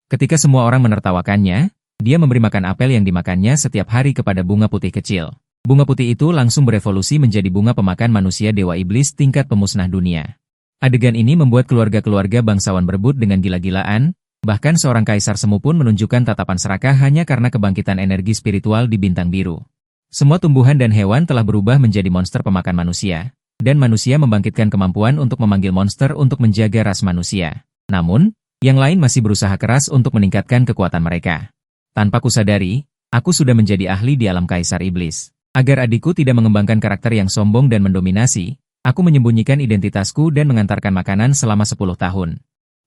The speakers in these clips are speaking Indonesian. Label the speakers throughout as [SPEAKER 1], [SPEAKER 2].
[SPEAKER 1] Ketika semua orang menertawakannya, dia memberi makan apel yang dimakannya setiap hari kepada bunga putih kecil. Bunga putih itu langsung berevolusi menjadi bunga pemakan manusia dewa iblis tingkat pemusnah dunia. Adegan ini membuat keluarga-keluarga bangsawan berebut dengan gila-gilaan, bahkan seorang kaisar semu pun menunjukkan tatapan serakah hanya karena kebangkitan energi spiritual di bintang biru. Semua tumbuhan dan hewan telah berubah menjadi monster pemakan manusia, dan manusia membangkitkan kemampuan untuk memanggil monster untuk menjaga ras manusia. Namun, yang lain masih berusaha keras untuk meningkatkan kekuatan mereka. Tanpa kusadari, aku sudah menjadi ahli di alam kaisar iblis. Agar adikku tidak mengembangkan karakter yang sombong dan mendominasi, aku menyembunyikan identitasku dan mengantarkan makanan selama 10 tahun.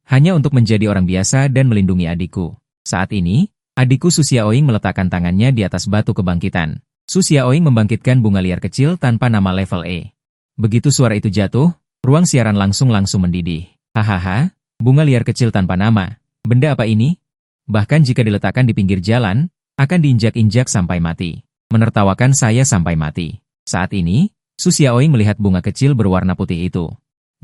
[SPEAKER 1] Hanya untuk menjadi orang biasa dan melindungi adikku. Saat ini, adikku Su Xiaoying meletakkan tangannya di atas batu kebangkitan. Su Xiaoying membangkitkan bunga liar kecil tanpa nama level E. Begitu suara itu jatuh, ruang siaran langsung mendidih. Hahaha. Bunga liar kecil tanpa nama. Benda apa ini? Bahkan jika diletakkan di pinggir jalan, akan diinjak-injak sampai mati. Menertawakan saya sampai mati. Saat ini, Su Xiaoying melihat bunga kecil berwarna putih itu.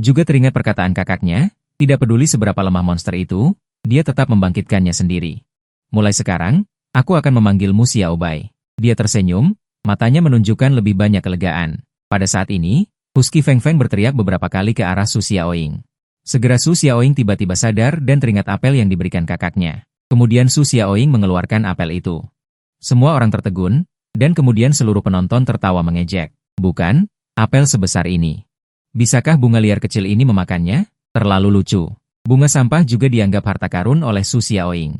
[SPEAKER 1] Juga teringat perkataan kakaknya, tidak peduli seberapa lemah monster itu, dia tetap membangkitkannya sendiri. Mulai sekarang, aku akan memanggilmu Xiaobai. Dia tersenyum, matanya menunjukkan lebih banyak kelegaan. Pada saat ini, Husky Feng Feng berteriak beberapa kali ke arah Su Xiaoying. Segera Su Xiaoying tiba-tiba sadar dan teringat apel yang diberikan kakaknya. Kemudian Su Xiaoying mengeluarkan apel itu. Semua orang tertegun, dan kemudian seluruh penonton tertawa mengejek. Bukan, apel sebesar ini. Bisakah bunga liar kecil ini memakannya? Terlalu lucu. Bunga sampah juga dianggap harta karun oleh Su Xiaoying.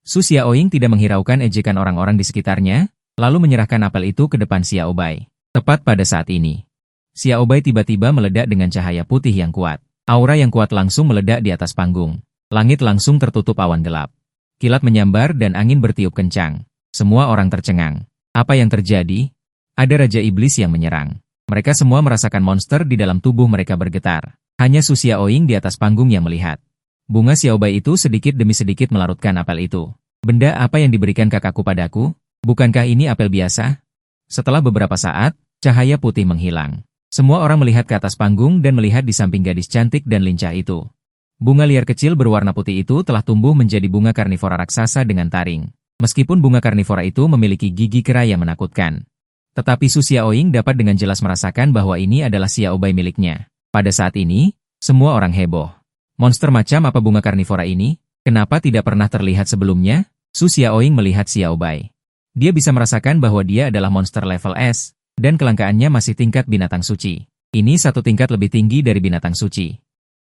[SPEAKER 1] Su Xiaoying tidak menghiraukan ejekan orang-orang di sekitarnya, lalu menyerahkan apel itu ke depan Xiaobai. Tepat pada saat ini, Xiaobai tiba-tiba meledak dengan cahaya putih yang kuat. Aura yang kuat langsung meledak di atas panggung. Langit langsung tertutup awan gelap. Kilat menyambar dan angin bertiup kencang. Semua orang tercengang. Apa yang terjadi? Ada Raja Iblis yang menyerang. Mereka semua merasakan monster di dalam tubuh mereka bergetar. Hanya Su Xiaoying di atas panggung yang melihat. Bunga Xiaobai itu sedikit demi sedikit melarutkan apel itu. Benda apa yang diberikan kakakku padaku? Bukankah ini apel biasa? Setelah beberapa saat, cahaya putih menghilang. Semua orang melihat ke atas panggung dan melihat di samping gadis cantik dan lincah itu. Bunga liar kecil berwarna putih itu telah tumbuh menjadi bunga karnivora raksasa dengan taring. Meskipun bunga karnivora itu memiliki gigi kera yang menakutkan. Tetapi Su Xiaoying dapat dengan jelas merasakan bahwa ini adalah Xiaobai miliknya. Pada saat ini, semua orang heboh. Monster macam apa bunga karnivora ini? Kenapa tidak pernah terlihat sebelumnya? Su Xiaoying melihat Xiaobai. Dia bisa merasakan bahwa dia adalah monster level S. Dan kelangkaannya masih tingkat binatang suci. Ini satu tingkat lebih tinggi dari binatang suci.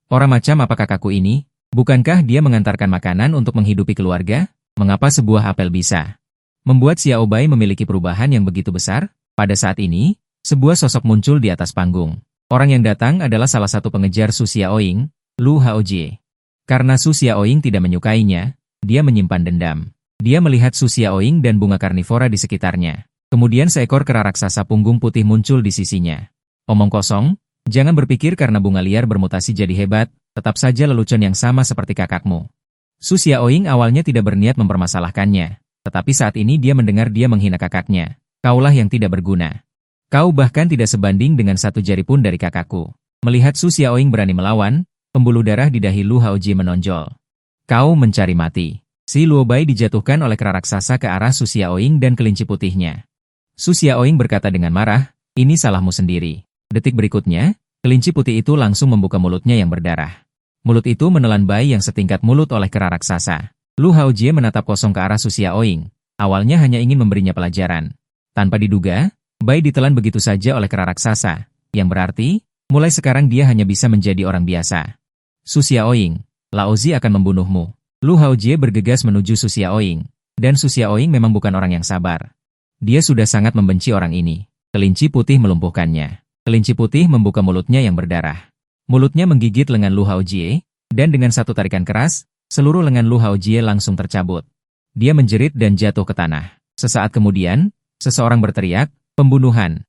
[SPEAKER 1] Orang macam apa kakakku ini? Bukankah dia mengantarkan makanan untuk menghidupi keluarga? Mengapa sebuah apel bisa membuat Xiaobai memiliki perubahan yang begitu besar? Pada saat ini, sebuah sosok muncul di atas panggung. Orang yang datang adalah salah satu pengejar Su Xiaoying, Lu Haojie. Karena Su Xiaoying tidak menyukainya, dia menyimpan dendam. Dia melihat Su Xiaoying dan bunga karnivora di sekitarnya. Kemudian seekor kera raksasa punggung putih muncul di sisinya. Omong kosong, jangan berpikir karena bunga liar bermutasi jadi hebat, tetap saja lelucon yang sama seperti kakakmu. Su Xiaoying awalnya tidak berniat mempermasalahkannya, tetapi saat ini dia mendengar dia menghina kakaknya. Kaulah yang tidak berguna. Kau bahkan tidak sebanding dengan satu jari pun dari kakakku. Melihat Su Xiaoying berani melawan, pembuluh darah di dahi Lu Haojie menonjol. Kau mencari mati. Si Luobai dijatuhkan oleh kera raksasa ke arah Su Xiaoying dan kelinci putihnya. Su Xiaoying berkata dengan marah, ini salahmu sendiri. Detik berikutnya, kelinci putih itu langsung membuka mulutnya yang berdarah. Mulut itu menelan Bai yang setingkat mulut oleh kera raksasa. Lu Haojie menatap kosong ke arah Su Xiaoying. Awalnya hanya ingin memberinya pelajaran. Tanpa diduga, Bai ditelan begitu saja oleh kera raksasa, yang berarti, mulai sekarang dia hanya bisa menjadi orang biasa. Su Xiaoying, Laozi akan membunuhmu. Lu Haojie bergegas menuju Su Xiaoying, dan Su Xiaoying memang bukan orang yang sabar. Dia sudah sangat membenci orang ini. Kelinci putih melumpuhkannya. Kelinci putih membuka mulutnya yang berdarah. Mulutnya menggigit lengan Lu Haojie, dan dengan satu tarikan keras, seluruh lengan Lu Haojie langsung tercabut. Dia menjerit dan jatuh ke tanah. Sesaat kemudian, seseorang berteriak, pembunuhan.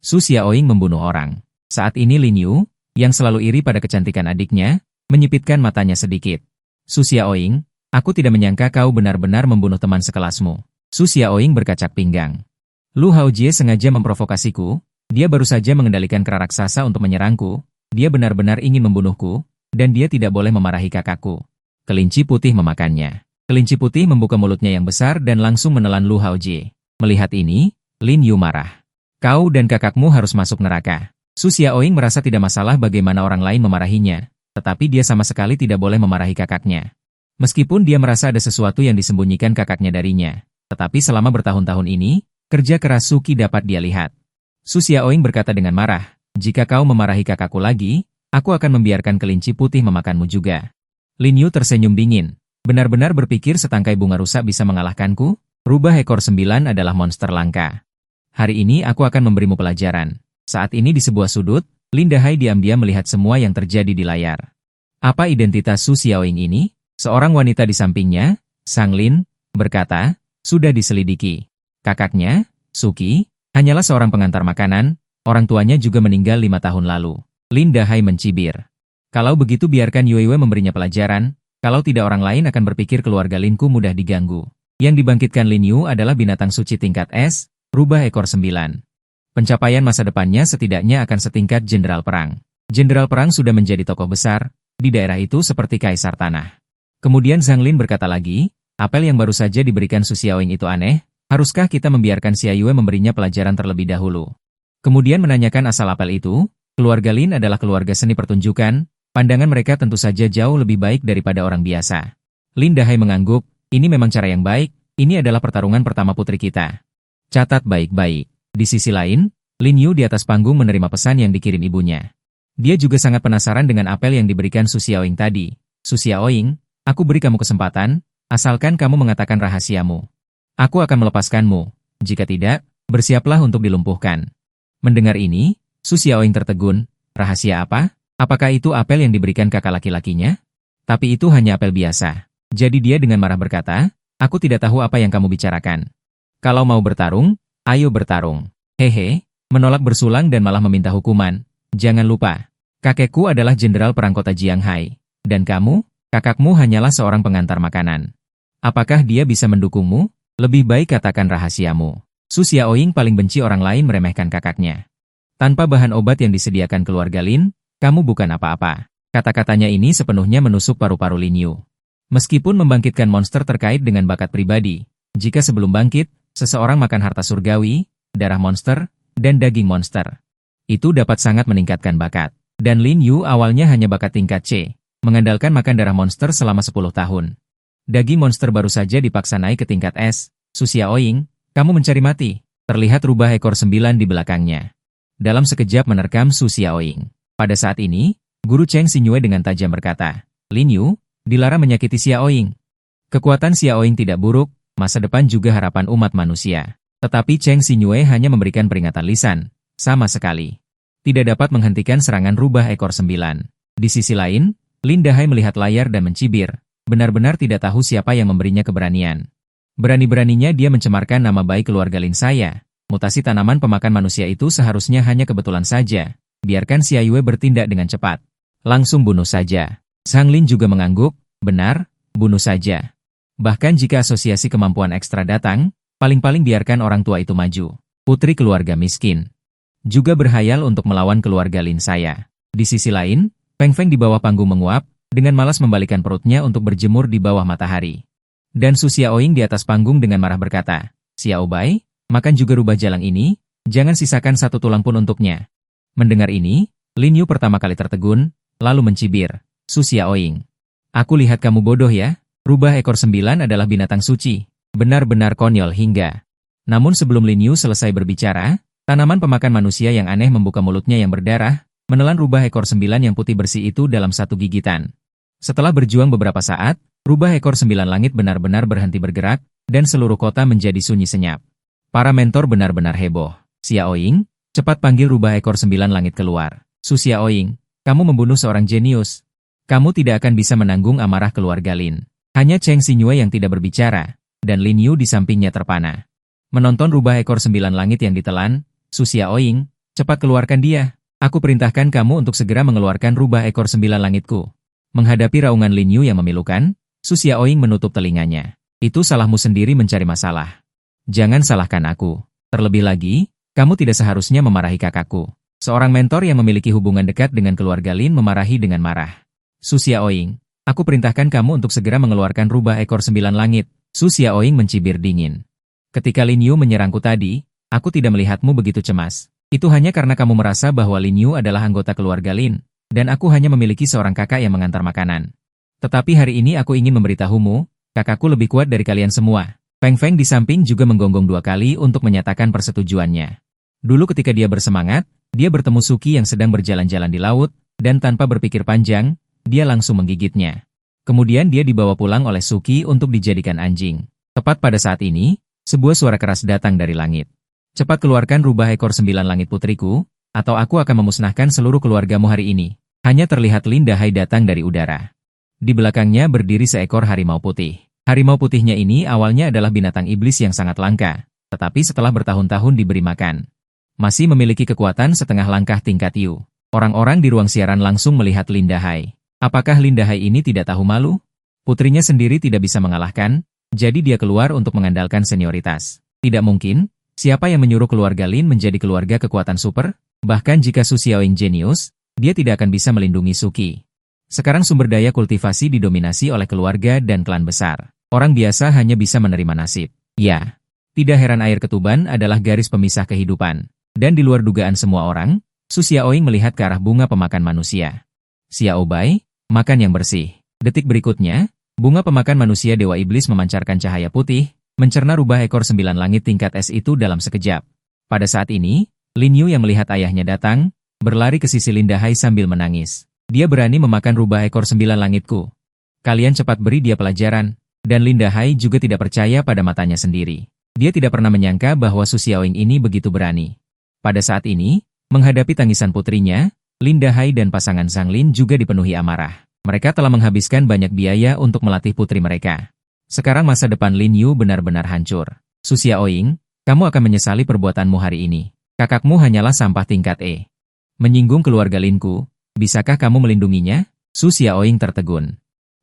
[SPEAKER 1] Su Xiaoying membunuh orang. Saat ini Lin Yu, yang selalu iri pada kecantikan adiknya, menyipitkan matanya sedikit. Su Xiaoying, aku tidak menyangka kau benar-benar membunuh teman sekelasmu. Su Xiaoying berkacak pinggang. Lu Haojie sengaja memprovokasiku, dia baru saja mengendalikan kera raksasa untuk menyerangku, dia benar-benar ingin membunuhku, dan dia tidak boleh memarahi kakakku. Kelinci putih memakannya. Kelinci putih membuka mulutnya yang besar dan langsung menelan Lu Haojie. Melihat ini, Lin Yu marah. Kau dan kakakmu harus masuk neraka. Su Xiaoying merasa tidak masalah bagaimana orang lain memarahinya, tetapi dia sama sekali tidak boleh memarahi kakaknya. Meskipun dia merasa ada sesuatu yang disembunyikan kakaknya darinya, tetapi selama bertahun-tahun ini, kerja keras Suki dapat dia lihat. Su Xiaoying berkata dengan marah, jika kau memarahi kakakku lagi, aku akan membiarkan kelinci putih memakanmu juga. Lin Yu tersenyum dingin. Benar-benar berpikir setangkai bunga rusak bisa mengalahkanku? Rubah ekor 9 adalah monster langka. Hari ini aku akan memberimu pelajaran. Saat ini di sebuah sudut, Lin Dahai diam-diam melihat semua yang terjadi di layar. Apa identitas Su Xiaoying ini? Seorang wanita di sampingnya, Sang Lin, berkata, sudah diselidiki. Kakaknya, Suki, hanyalah seorang pengantar makanan, orang tuanya juga meninggal 5 tahun lalu. Lin Dahai mencibir. Kalau begitu biarkan Yuewe memberinya pelajaran, kalau tidak orang lain akan berpikir keluarga Linku mudah diganggu. Yang dibangkitkan Lin Yu adalah binatang suci tingkat S, rubah ekor 9. Pencapaian masa depannya setidaknya akan setingkat jenderal perang. Jenderal perang sudah menjadi tokoh besar, di daerah itu seperti kaisar tanah. Kemudian Zhang Lin berkata lagi, apel yang baru saja diberikan Su Xiaoying itu aneh, haruskah kita membiarkan Xia Yue memberinya pelajaran terlebih dahulu? Kemudian menanyakan asal apel itu, keluarga Lin adalah keluarga seni pertunjukan, pandangan mereka tentu saja jauh lebih baik daripada orang biasa. Lin Dahai mengangguk, ini memang cara yang baik, ini adalah pertarungan pertama putri kita. Catat baik-baik. Di sisi lain, Lin Yu di atas panggung menerima pesan yang dikirim ibunya. Dia juga sangat penasaran dengan apel yang diberikan Su Xiaoying tadi. Su Xiaoying, aku beri kamu kesempatan, asalkan kamu mengatakan rahasiamu. Aku akan melepaskanmu. Jika tidak, bersiaplah untuk dilumpuhkan. Mendengar ini, Su Xiaoying tertegun. Rahasia apa? Apakah itu apel yang diberikan kakak laki-lakinya? Tapi itu hanya apel biasa. Jadi dia dengan marah berkata, aku tidak tahu apa yang kamu bicarakan. Kalau mau bertarung, ayo bertarung. Hehe, menolak bersulang dan malah meminta hukuman. Jangan lupa, kakekku adalah jenderal perang kota Jianghai. Dan kamu, kakakmu hanyalah seorang pengantar makanan. Apakah dia bisa mendukungmu? Lebih baik katakan rahasiamu. Su Xiaoying paling benci orang lain meremehkan kakaknya. Tanpa bahan obat yang disediakan keluarga Lin, kamu bukan apa-apa. Kata-katanya ini sepenuhnya menusuk paru-paru Lin Yu. Meskipun membangkitkan monster terkait dengan bakat pribadi, jika sebelum bangkit, seseorang makan harta surgawi, darah monster, dan daging monster, itu dapat sangat meningkatkan bakat. Dan Lin Yu awalnya hanya bakat tingkat C, mengandalkan makan darah monster selama 10 tahun. Daging monster baru saja dipaksa naik ke tingkat S. Su Xiaoying, kamu mencari mati. Terlihat rubah ekor 9 di belakangnya. Dalam sekejap menerkam Su Xiaoying. Pada saat ini, Guru Cheng Xingyue dengan tajam berkata, Lin Yu, dilarang menyakiti Xiaoying. Kekuatan Xiaoying tidak buruk, masa depan juga harapan umat manusia. Tetapi Cheng Xingyue hanya memberikan peringatan lisan, sama sekali. Tidak dapat menghentikan serangan rubah ekor 9. Di sisi lain, Lin Dahai melihat layar dan mencibir. Benar-benar tidak tahu siapa yang memberinya keberanian. Berani-beraninya dia mencemarkan nama baik keluarga Lin saya. Mutasi tanaman pemakan manusia itu seharusnya hanya kebetulan saja. Biarkan Xia Yue bertindak dengan cepat. Langsung bunuh saja. Zhang Lin juga mengangguk, benar, bunuh saja. Bahkan jika asosiasi kemampuan ekstra datang, paling-paling biarkan orang tua itu maju. Putri keluarga miskin. Juga berhayal untuk melawan keluarga Lin saya. Di sisi lain, Peng Feng di bawah panggung menguap, dengan malas membalikan perutnya untuk berjemur di bawah matahari. Dan Su Xiaoying di atas panggung dengan marah berkata, Xiao Bai, makan juga rubah jalang ini, jangan sisakan satu tulang pun untuknya. Mendengar ini, Lin Yu pertama kali tertegun, lalu mencibir, Su Xiaoying. Aku lihat kamu bodoh ya, rubah ekor 9 adalah binatang suci, benar-benar konyol hingga. Namun sebelum Lin Yu selesai berbicara, tanaman pemakan manusia yang aneh membuka mulutnya yang berdarah, menelan rubah ekor 9 yang putih bersih itu dalam satu gigitan. Setelah berjuang beberapa saat, rubah ekor 9 langit benar-benar berhenti bergerak, dan seluruh kota menjadi sunyi senyap. Para mentor benar-benar heboh. Xiaoying, cepat panggil rubah ekor 9 langit keluar. Su Xiaoying, kamu membunuh seorang jenius. Kamu tidak akan bisa menanggung amarah keluarga Lin. Hanya Cheng Xingyue yang tidak berbicara, dan Lin Yu di sampingnya terpana. Menonton rubah ekor 9 langit yang ditelan, Su Xiaoying, cepat keluarkan dia. Aku perintahkan kamu untuk segera mengeluarkan rubah ekor 9 langitku. Menghadapi raungan Lin Yu yang memilukan, Su Xiaoying menutup telinganya. Itu salahmu sendiri mencari masalah. Jangan salahkan aku. Terlebih lagi, kamu tidak seharusnya memarahi kakakku. Seorang mentor yang memiliki hubungan dekat dengan keluarga Lin memarahi dengan marah. Su Xiaoying, Aku perintahkan kamu untuk segera mengeluarkan rubah ekor 9 langit. Su Xiaoying mencibir dingin. Ketika Lin Yu menyerangku tadi, aku tidak melihatmu begitu cemas. Itu hanya karena kamu merasa bahwa Lin Yu adalah anggota keluarga Lin, dan aku hanya memiliki seorang kakak yang mengantar makanan. Tetapi hari ini aku ingin memberitahumu, kakakku lebih kuat dari kalian semua. Feng Feng di samping juga menggonggong 2 kali untuk menyatakan persetujuannya. Dulu ketika dia bersemangat, dia bertemu Suki yang sedang berjalan-jalan di laut, dan tanpa berpikir panjang, dia langsung menggigitnya. Kemudian dia dibawa pulang oleh Suki untuk dijadikan anjing. Tepat pada saat ini, sebuah suara keras datang dari langit. Cepat keluarkan rubah ekor 9 langit putriku, atau aku akan memusnahkan seluruh keluargamu hari ini. Hanya terlihat Lin Dahai datang dari udara. Di belakangnya berdiri seekor harimau putih. Harimau putihnya ini awalnya adalah binatang iblis yang sangat langka, tetapi setelah bertahun-tahun diberi makan, masih memiliki kekuatan setengah langkah tingkat Yu. Orang-orang di ruang siaran langsung melihat Lin Dahai. Apakah Lin Dahai ini tidak tahu malu? Putrinya sendiri tidak bisa mengalahkan, jadi dia keluar untuk mengandalkan senioritas. Tidak mungkin, siapa yang menyuruh keluarga Lin menjadi keluarga kekuatan super? Bahkan jika Su Xiaoying jenius, dia tidak akan bisa melindungi Suki. Sekarang sumber daya kultivasi didominasi oleh keluarga dan klan besar. Orang biasa hanya bisa menerima nasib. Ya, tidak heran air ketuban adalah garis pemisah kehidupan. Dan di luar dugaan semua orang, Su Xiaoying melihat ke arah bunga pemakan manusia. Xiao Bai, makan yang bersih. Detik berikutnya, bunga pemakan manusia Dewa Iblis memancarkan cahaya putih, mencerna rubah ekor 9 langit tingkat es itu dalam sekejap. Pada saat ini, Lin Yu yang melihat ayahnya datang, berlari ke sisi Lin Dahai sambil menangis. Dia berani memakan rubah ekor 9 langitku. Kalian cepat beri dia pelajaran. Dan Lin Dahai juga tidak percaya pada matanya sendiri. Dia tidak pernah menyangka bahwa Su Xiaoying ini begitu berani. Pada saat ini, menghadapi tangisan putrinya, Lin Dahai dan pasangan Zhang Lin juga dipenuhi amarah. Mereka telah menghabiskan banyak biaya untuk melatih putri mereka. Sekarang masa depan Lin Yu benar-benar hancur. Su Xiaoying, kamu akan menyesali perbuatanmu hari ini. Kakakmu hanyalah sampah tingkat E. Menyinggung keluarga Linku, bisakah kamu melindunginya? Su Xiaoying tertegun.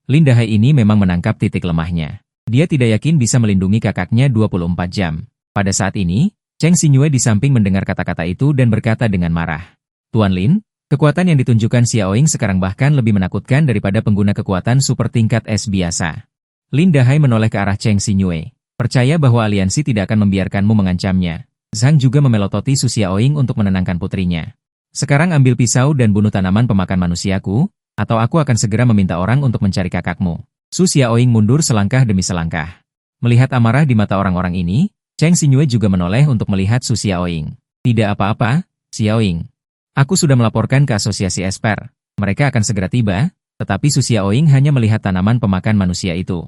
[SPEAKER 1] Lin Dahai ini memang menangkap titik lemahnya. Dia tidak yakin bisa melindungi kakaknya 24 jam. Pada saat ini, Cheng Xinyue di samping mendengar kata-kata itu dan berkata dengan marah. Tuan Lin, kekuatan yang ditunjukkan Xiaoying sekarang bahkan lebih menakutkan daripada pengguna kekuatan super tingkat es biasa. Lin Dahai menoleh ke arah Cheng Xinyue. Percaya bahwa aliansi tidak akan membiarkanmu mengancamnya. Zhang juga memelototi Su Xiaoying untuk menenangkan putrinya. Sekarang ambil pisau dan bunuh tanaman pemakan manusiaku, atau aku akan segera meminta orang untuk mencari kakakmu. Su Xiaoying mundur selangkah demi selangkah. Melihat amarah di mata orang-orang ini, Cheng Xinyue juga menoleh untuk melihat Su Xiaoying. Tidak apa-apa, Xiaoying. Aku sudah melaporkan ke asosiasi Esper. Mereka akan segera tiba, tetapi Su Xiaoying hanya melihat tanaman pemakan manusia itu.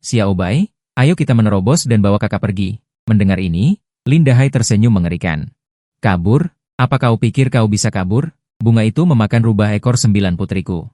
[SPEAKER 1] Xiao Bai, ayo kita menerobos dan bawa kakak pergi. Mendengar ini, Lin Dahai tersenyum mengerikan. Kabur? Apa kau pikir kau bisa kabur? Bunga itu memakan rubah ekor 9 putriku.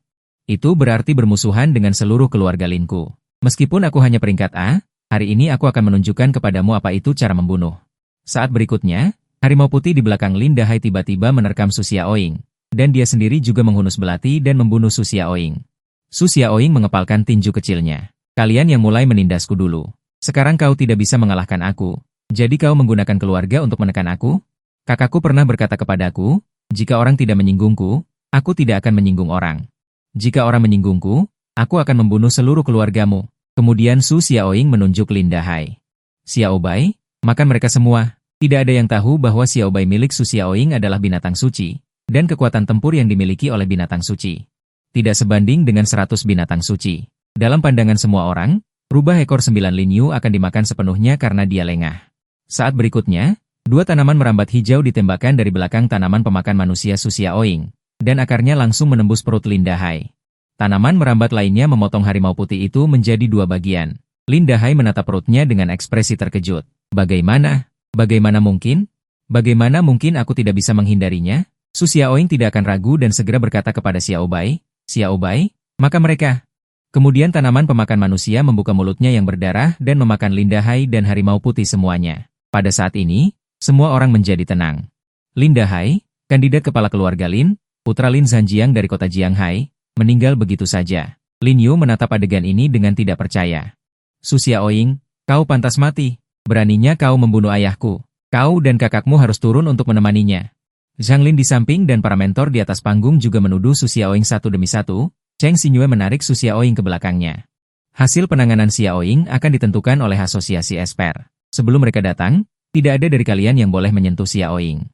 [SPEAKER 1] Itu berarti bermusuhan dengan seluruh keluarga Linku. Meskipun aku hanya peringkat A, hari ini aku akan menunjukkan kepadamu apa itu cara membunuh. Saat berikutnya, harimau putih di belakang Lin Dahai tiba-tiba menerkam Su Xiaoying, dan dia sendiri juga menghunus belati dan membunuh Su Xiaoying. Su Xiaoying mengepalkan tinju kecilnya. Kalian yang mulai menindasku dulu. Sekarang kau tidak bisa mengalahkan aku, jadi kau menggunakan keluarga untuk menekan aku? Kakakku pernah berkata kepadaku, jika orang tidak menyinggungku, aku tidak akan menyinggung orang. Jika orang menyinggungku, aku akan membunuh seluruh keluargamu. Kemudian Su Xiaoying menunjuk Lin Dahai. Xiao Bai, makan mereka semua. Tidak ada yang tahu bahwa Xiao Bai milik Su Xiaoying adalah binatang suci, dan kekuatan tempur yang dimiliki oleh binatang suci tidak sebanding dengan 100 binatang suci. Dalam pandangan semua orang, rubah ekor 9 Lin Yu akan dimakan sepenuhnya karena dia lengah. Saat berikutnya, 2 tanaman merambat hijau ditembakkan dari belakang tanaman pemakan manusia Su Xiaoying, dan akarnya langsung menembus perut Lin Dahai. Tanaman merambat lainnya memotong harimau putih itu menjadi 2 bagian. Lin Dahai menatap perutnya dengan ekspresi terkejut. Bagaimana? Bagaimana mungkin? Bagaimana mungkin aku tidak bisa menghindarinya? Su Xiaoying tidak akan ragu dan segera berkata kepada Xiao Bai, Xiao Bai, makan mereka. Kemudian tanaman pemakan manusia membuka mulutnya yang berdarah dan memakan Lin Dahai dan harimau putih semuanya. Pada saat ini, semua orang menjadi tenang. Lin Dahai, kandidat kepala keluarga Lin, putra Lin Zhanjiang dari kota Jianghai, meninggal begitu saja. Lin Yu menatap adegan ini dengan tidak percaya. Su Xiaoying, kau pantas mati. Beraninya kau membunuh ayahku. Kau dan kakakmu harus turun untuk menemaninya. Zhang Lin di samping dan para mentor di atas panggung juga menuduh Su Xiaoying satu demi satu, Cheng Xinyue menarik Su Xiaoying ke belakangnya. Hasil penanganan Xiaoying akan ditentukan oleh asosiasi esper. Sebelum mereka datang, tidak ada dari kalian yang boleh menyentuh Xiaoying.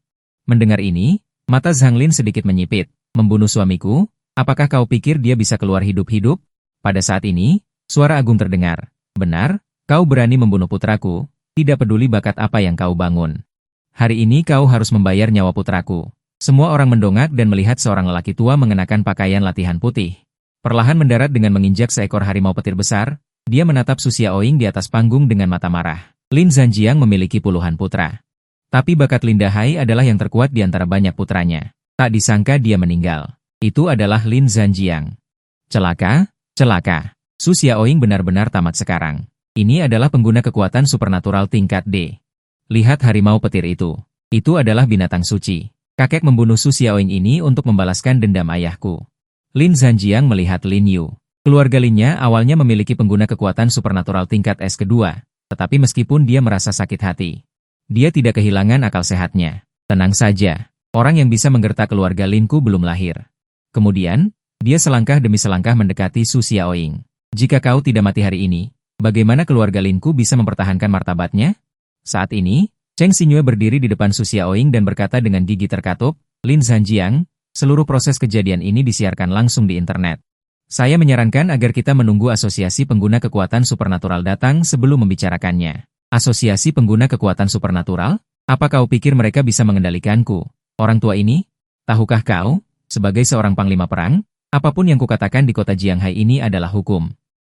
[SPEAKER 1] Mendengar ini, mata Zhang Lin sedikit menyipit. Membunuh suamiku? Apakah kau pikir dia bisa keluar hidup-hidup? Pada saat ini, suara agung terdengar. Benar, kau berani membunuh putraku, tidak peduli bakat apa yang kau bangun. Hari ini kau harus membayar nyawa putraku. Semua orang mendongak dan melihat seorang lelaki tua mengenakan pakaian latihan putih. Perlahan mendarat dengan menginjak seekor harimau petir besar, dia menatap Su Xiaoying di atas panggung dengan mata marah. Lin Zhanjiang memiliki puluhan putra. Tapi bakat Lin Dahai adalah yang terkuat di antara banyak putranya. Tak disangka dia meninggal. Itu adalah Lin Zhanjiang. Celaka, celaka. Su Xiaoying benar-benar tamat sekarang. Ini adalah pengguna kekuatan supernatural tingkat D. Lihat harimau petir itu. Itu adalah binatang suci. Kakek membunuh Su Xiaoying ini untuk membalaskan dendam ayahku. Lin Zhanjiang melihat Lin Yu. Keluarga Linnya awalnya memiliki pengguna kekuatan supernatural tingkat S kedua, tetapi meskipun dia merasa sakit hati, dia tidak kehilangan akal sehatnya. Tenang saja, orang yang bisa menggertak keluarga Linku belum lahir. Kemudian, dia selangkah demi selangkah mendekati Su Xiaoying. Jika kau tidak mati hari ini, bagaimana keluarga Linku bisa mempertahankan martabatnya? Saat ini, Cheng Xinyue berdiri di depan Su Xiaoying dan berkata dengan gigi terkatup, Lin Zhanjiang, seluruh proses kejadian ini disiarkan langsung di internet. Saya menyarankan agar kita menunggu asosiasi pengguna kekuatan supernatural datang sebelum membicarakannya. Asosiasi pengguna kekuatan supernatural? Apa kau pikir mereka bisa mengendalikanku? Orang tua ini? Tahukah kau, sebagai seorang panglima perang, apapun yang kukatakan di kota Jianghai ini adalah hukum.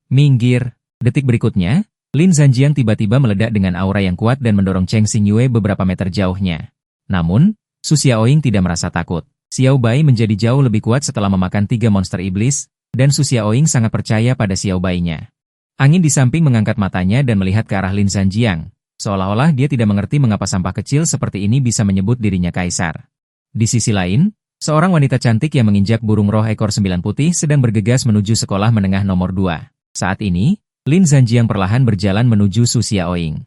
[SPEAKER 1] Minggir. Detik berikutnya, Lin Zhanjiang tiba-tiba meledak dengan aura yang kuat dan mendorong Cheng Xinyue beberapa meter jauhnya. Namun, Su Xiaoying tidak merasa takut. Xiao Bai menjadi jauh lebih kuat setelah memakan 3 monster iblis, dan Su Xiaoying sangat percaya pada Xiao Bai-nya. Angin di samping mengangkat matanya dan melihat ke arah Lin Zhanjiang, seolah-olah dia tidak mengerti mengapa sampah kecil seperti ini bisa menyebut dirinya kaisar. Di sisi lain, seorang wanita cantik yang menginjak burung roh ekor 9 putih sedang bergegas menuju sekolah menengah nomor 2. Saat ini, Lin Zhanjiang perlahan berjalan menuju Su Xiaoying.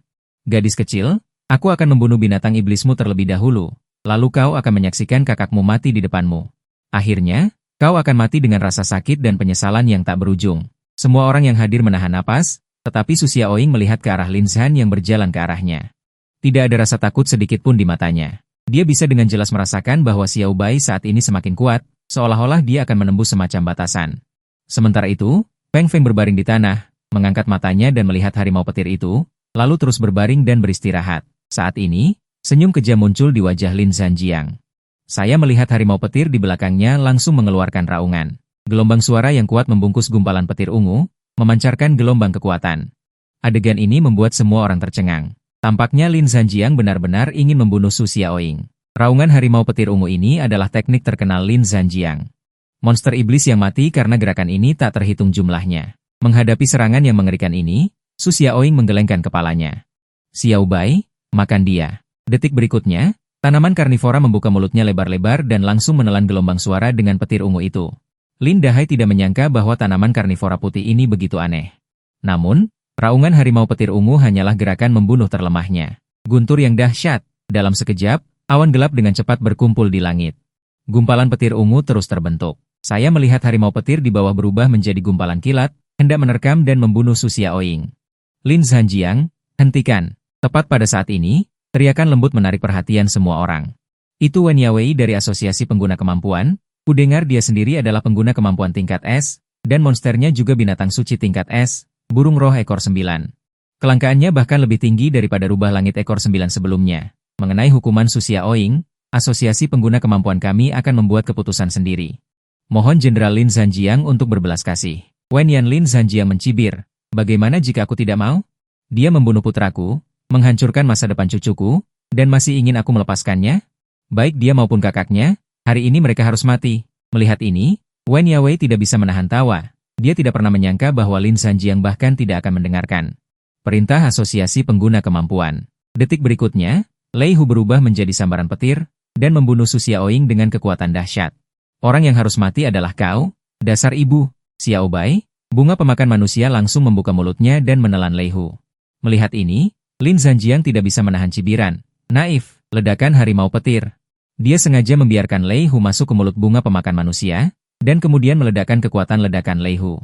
[SPEAKER 1] Gadis kecil, aku akan membunuh binatang iblismu terlebih dahulu. Lalu kau akan menyaksikan kakakmu mati di depanmu. Akhirnya, kau akan mati dengan rasa sakit dan penyesalan yang tak berujung. Semua orang yang hadir menahan napas, tetapi Su Xiaoying melihat ke arah Lin Zhan yang berjalan ke arahnya. Tidak ada rasa takut sedikit pun di matanya. Dia bisa dengan jelas merasakan bahwa Xiao Bai saat ini semakin kuat, seolah-olah dia akan menembus semacam batasan. Sementara itu, Peng Feng berbaring di tanah, mengangkat matanya dan melihat harimau petir itu, lalu terus berbaring dan beristirahat. Saat ini, senyum kejam muncul di wajah Lin Zhanjiang. Saya melihat harimau petir di belakangnya langsung mengeluarkan raungan. Gelombang suara yang kuat membungkus gumpalan petir ungu, memancarkan gelombang kekuatan. Adegan ini membuat semua orang tercengang. Tampaknya Lin Zhanjiang benar-benar ingin membunuh Su Xiaoying. Raungan harimau petir ungu ini adalah teknik terkenal Lin Zhanjiang. Monster iblis yang mati karena gerakan ini tak terhitung jumlahnya. Menghadapi serangan yang mengerikan ini, Su Xiaoying menggelengkan kepalanya. Xiao Bai, makan dia. Detik berikutnya, tanaman karnivora membuka mulutnya lebar-lebar dan langsung menelan gelombang suara dengan petir ungu itu. Lin Dahai tidak menyangka bahwa tanaman karnivora putih ini begitu aneh. Namun, raungan harimau petir ungu hanyalah gerakan membunuh terlemahnya. Guntur yang dahsyat. Dalam sekejap, awan gelap dengan cepat berkumpul di langit. Gumpalan petir ungu terus terbentuk. Saya melihat harimau petir di bawah berubah menjadi gumpalan kilat, hendak menerkam dan membunuh Su Xiaoying. Lin Zhanjiang, hentikan. Tepat pada saat ini, teriakan lembut menarik perhatian semua orang. Itu Wen Yawei dari Asosiasi Pengguna Kemampuan. Kudengar dia sendiri adalah pengguna kemampuan tingkat S, dan monsternya juga binatang suci tingkat S, burung roh ekor 9. Kelangkaannya bahkan lebih tinggi daripada rubah langit ekor 9 sebelumnya. Mengenai hukuman Su Xiaoying, Asosiasi Pengguna Kemampuan kami akan membuat keputusan sendiri. Mohon Jenderal Lin Zhanjiang untuk berbelas kasih. Wen Yan Lin Zhanjiang mencibir. Bagaimana jika aku tidak mau? Dia membunuh putraku, menghancurkan masa depan cucuku, dan masih ingin aku melepaskannya? Baik dia maupun kakaknya, hari ini mereka harus mati. Melihat ini, Wen Yawei tidak bisa menahan tawa. Dia tidak pernah menyangka bahwa Lin Zhanjiang bahkan tidak akan mendengarkan perintah Asosiasi Pengguna Kemampuan. Detik berikutnya, Lei Hu berubah menjadi sambaran petir, dan membunuh Su Xiaoying dengan kekuatan dahsyat. Orang yang harus mati adalah kau, dasar ibu. Xiao Bai, bunga pemakan manusia langsung membuka mulutnya dan menelan Lei Hu. Melihat ini, Lin Zhanjiang tidak bisa menahan cibiran. Naif, ledakan harimau petir. Dia sengaja membiarkan Lei Hu masuk ke mulut bunga pemakan manusia, dan kemudian meledakkan kekuatan ledakan Leihu.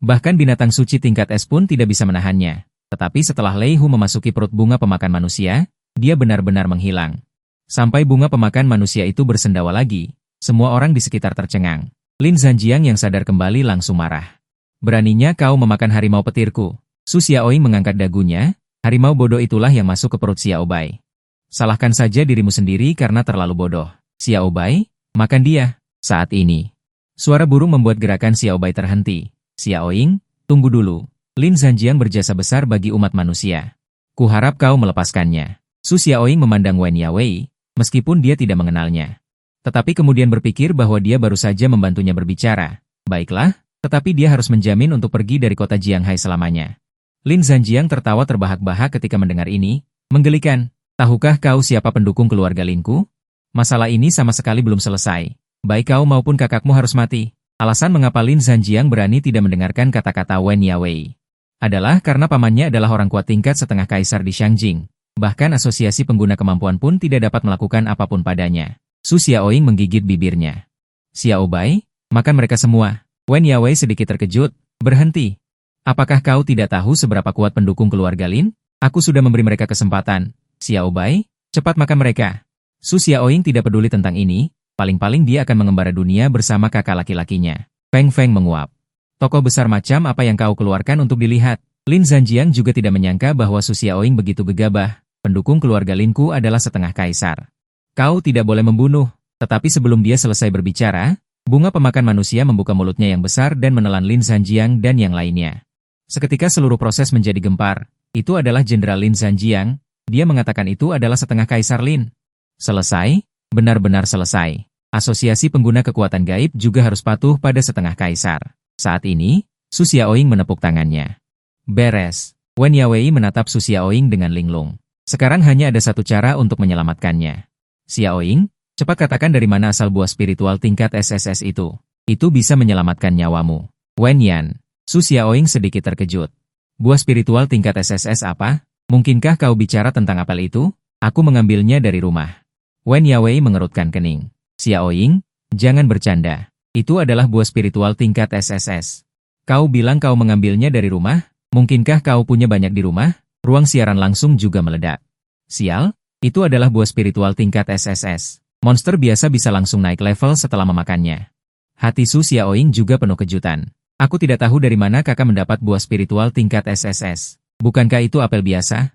[SPEAKER 1] Bahkan binatang suci tingkat es pun tidak bisa menahannya. Tetapi setelah Leihu memasuki perut bunga pemakan manusia, dia benar-benar menghilang. Sampai bunga pemakan manusia itu bersendawa lagi, semua orang di sekitar tercengang. Lin Zhanjiang yang sadar kembali langsung marah. Beraninya kau memakan harimau petirku. Su Xiaoying mengangkat dagunya, harimau bodoh itulah yang masuk ke perut Xiao Bai. Salahkan saja dirimu sendiri karena terlalu bodoh. Xiao Bai, makan dia. Saat ini, suara burung membuat gerakan Xiao Bai terhenti. Xiaoying, tunggu dulu. Lin Zhanjiang berjasa besar bagi umat manusia. Kuharap kau melepaskannya. Su Xiaoying memandang Wen Yawei, meskipun dia tidak mengenalnya. Tetapi kemudian berpikir bahwa dia baru saja membantunya berbicara. Baiklah, tetapi dia harus menjamin untuk pergi dari kota Jianghai selamanya. Lin Zhanjiang tertawa terbahak-bahak ketika mendengar ini. Menggelikan, tahukah kau siapa pendukung keluarga Linku? Masalah ini sama sekali belum selesai. Baik kau maupun kakakmu harus mati. Alasan mengapa Lin Zhanjiang berani tidak mendengarkan kata-kata Wen Yawei adalah karena pamannya adalah orang kuat tingkat setengah kaisar di Shangjing. Bahkan asosiasi pengguna kemampuan pun tidak dapat melakukan apapun padanya. Su Xiaoying menggigit bibirnya. Xiao Bai, makan mereka semua. Wen Yawei sedikit terkejut. Berhenti. Apakah kau tidak tahu seberapa kuat pendukung keluarga Lin? Aku sudah memberi mereka kesempatan. Xiao Bai, cepat makan mereka. Su Xiaoying tidak peduli tentang ini. Paling-paling dia akan mengembara dunia bersama kakak laki-lakinya. Feng Feng menguap. Tokoh besar macam apa yang kau keluarkan untuk dilihat? Lin Zhanjiang juga tidak menyangka bahwa Su Xiaoying begitu gegabah. Pendukung keluarga Linku adalah setengah kaisar. Kau tidak boleh membunuh. Tetapi sebelum dia selesai berbicara, bunga pemakan manusia membuka mulutnya yang besar dan menelan Lin Zhanjiang dan yang lainnya. Seketika seluruh proses menjadi gempar. Itu adalah Jenderal Lin Zhanjiang. Dia mengatakan itu adalah setengah kaisar Lin. Selesai, benar-benar selesai. Asosiasi pengguna kekuatan gaib juga harus patuh pada setengah kaisar. Saat ini, Su Xiaoying menepuk tangannya. Beres. Wen Yawei menatap Su Xiaoying dengan linglung. Sekarang hanya ada satu cara untuk menyelamatkannya. Xiaoying, cepat katakan dari mana asal buah spiritual tingkat SSS itu. Itu bisa menyelamatkan nyawamu. Wen Yan. Su Xiaoying sedikit terkejut. Buah spiritual tingkat SSS apa? Mungkinkah kau bicara tentang apel itu? Aku mengambilnya dari rumah. Wen Yawei mengerutkan kening. Xiaoying, jangan bercanda. Itu adalah buah spiritual tingkat SSS. Kau bilang kau mengambilnya dari rumah? Mungkinkah kau punya banyak di rumah? Ruang siaran langsung juga meledak. Sial, itu adalah buah spiritual tingkat SSS. Monster biasa bisa langsung naik level setelah memakannya. Hati Su Xiaoying juga penuh kejutan. Aku tidak tahu dari mana kakak mendapat buah spiritual tingkat SSS. Bukankah itu apel biasa?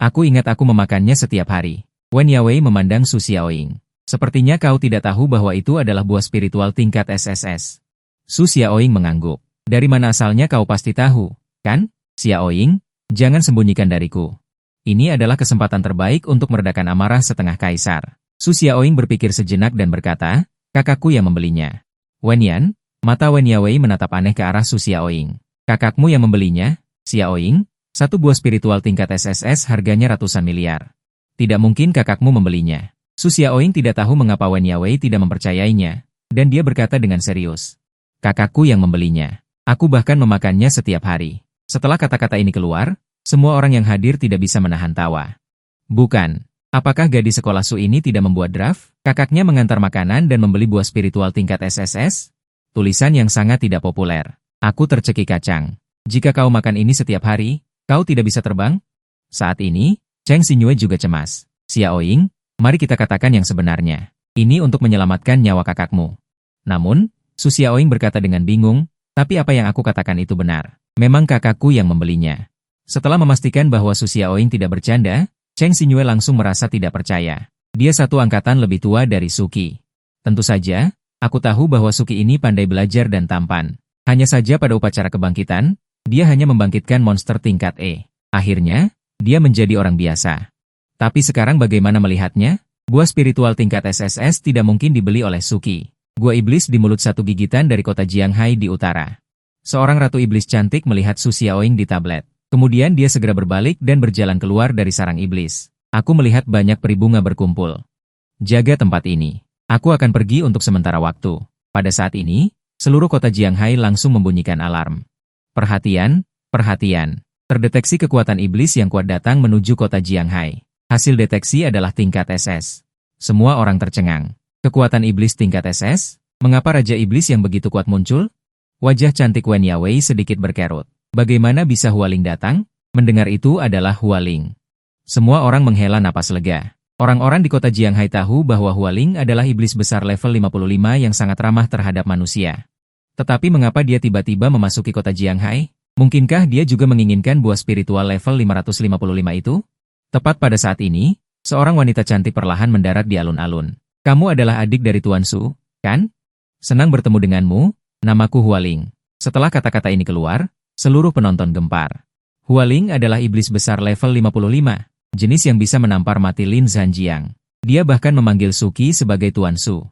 [SPEAKER 1] Aku ingat aku memakannya setiap hari. Wen Yawei memandang Su Xiaoying. Sepertinya kau tidak tahu bahwa itu adalah buah spiritual tingkat SSS. Su Xiaoying mengangguk. Dari mana asalnya kau pasti tahu, kan? Xiaoying, jangan sembunyikan dariku. Ini adalah kesempatan terbaik untuk meredakan amarah setengah kaisar. Su Xiaoying berpikir sejenak dan berkata, kakakku yang membelinya. Wen Yan, mata Wen Yawei menatap aneh ke arah Su Xiaoying. Kakakmu yang membelinya? Xiaoying, satu buah spiritual tingkat SSS harganya ratusan miliar. Tidak mungkin kakakmu membelinya. Su Xiaoying tidak tahu mengapa Wen Yawei tidak mempercayainya, dan dia berkata dengan serius. Kakakku yang membelinya. Aku bahkan memakannya setiap hari. Setelah kata-kata ini keluar, semua orang yang hadir tidak bisa menahan tawa. Bukan. Apakah gadis sekolah Su ini tidak membuat draft? Kakaknya mengantar makanan dan membeli buah spiritual tingkat SSS? Tulisan yang sangat tidak populer. Aku tercekik kacang. Jika kau makan ini setiap hari, kau tidak bisa terbang? Saat ini, Cheng Xinyue juga cemas. Xiaoying, mari kita katakan yang sebenarnya. Ini untuk menyelamatkan nyawa kakakmu. Namun, Su Xiaoying berkata dengan bingung, tapi apa yang aku katakan itu benar. Memang kakakku yang membelinya. Setelah memastikan bahwa Su Xiaoying tidak bercanda, Cheng Xinyue langsung merasa tidak percaya. Dia satu angkatan lebih tua dari Suki. Tentu saja, aku tahu bahwa Suki ini pandai belajar dan tampan. Hanya saja pada upacara kebangkitan, dia hanya membangkitkan monster tingkat E. Akhirnya, dia menjadi orang biasa. Tapi sekarang bagaimana melihatnya? Buah spiritual tingkat SSS tidak mungkin dibeli oleh Suki. Gua iblis di mulut satu gigitan dari kota Jianghai di utara. Seorang ratu iblis cantik melihat Su Xiaoying di tablet. Kemudian dia segera berbalik dan berjalan keluar dari sarang iblis. Aku melihat banyak peri bunga berkumpul. Jaga tempat ini. Aku akan pergi untuk sementara waktu. Pada saat ini, seluruh kota Jianghai langsung membunyikan alarm. Perhatian, perhatian. Terdeteksi kekuatan iblis yang kuat datang menuju kota Jianghai. Hasil deteksi adalah tingkat SS. Semua orang tercengang. Kekuatan iblis tingkat SS? Mengapa Raja Iblis yang begitu kuat muncul? Wajah cantik Wen Yawei sedikit berkerut. Bagaimana bisa Hualing datang? Mendengar itu adalah Hualing. Semua orang menghela napas lega. Orang-orang di kota Jianghai tahu bahwa Hualing adalah iblis besar level 55 yang sangat ramah terhadap manusia. Tetapi mengapa dia tiba-tiba memasuki kota Jianghai? Mungkinkah dia juga menginginkan buah spiritual level 555 itu? Tepat pada saat ini, seorang wanita cantik perlahan mendarat di alun-alun. Kamu adalah adik dari Tuan Su, kan? Senang bertemu denganmu, namaku Hualing. Setelah kata-kata ini keluar, seluruh penonton gempar. Hualing adalah iblis besar level 55. Jenis yang bisa menampar mati Lin Zhanjiang. Dia bahkan memanggil Suki sebagai Tuan Su.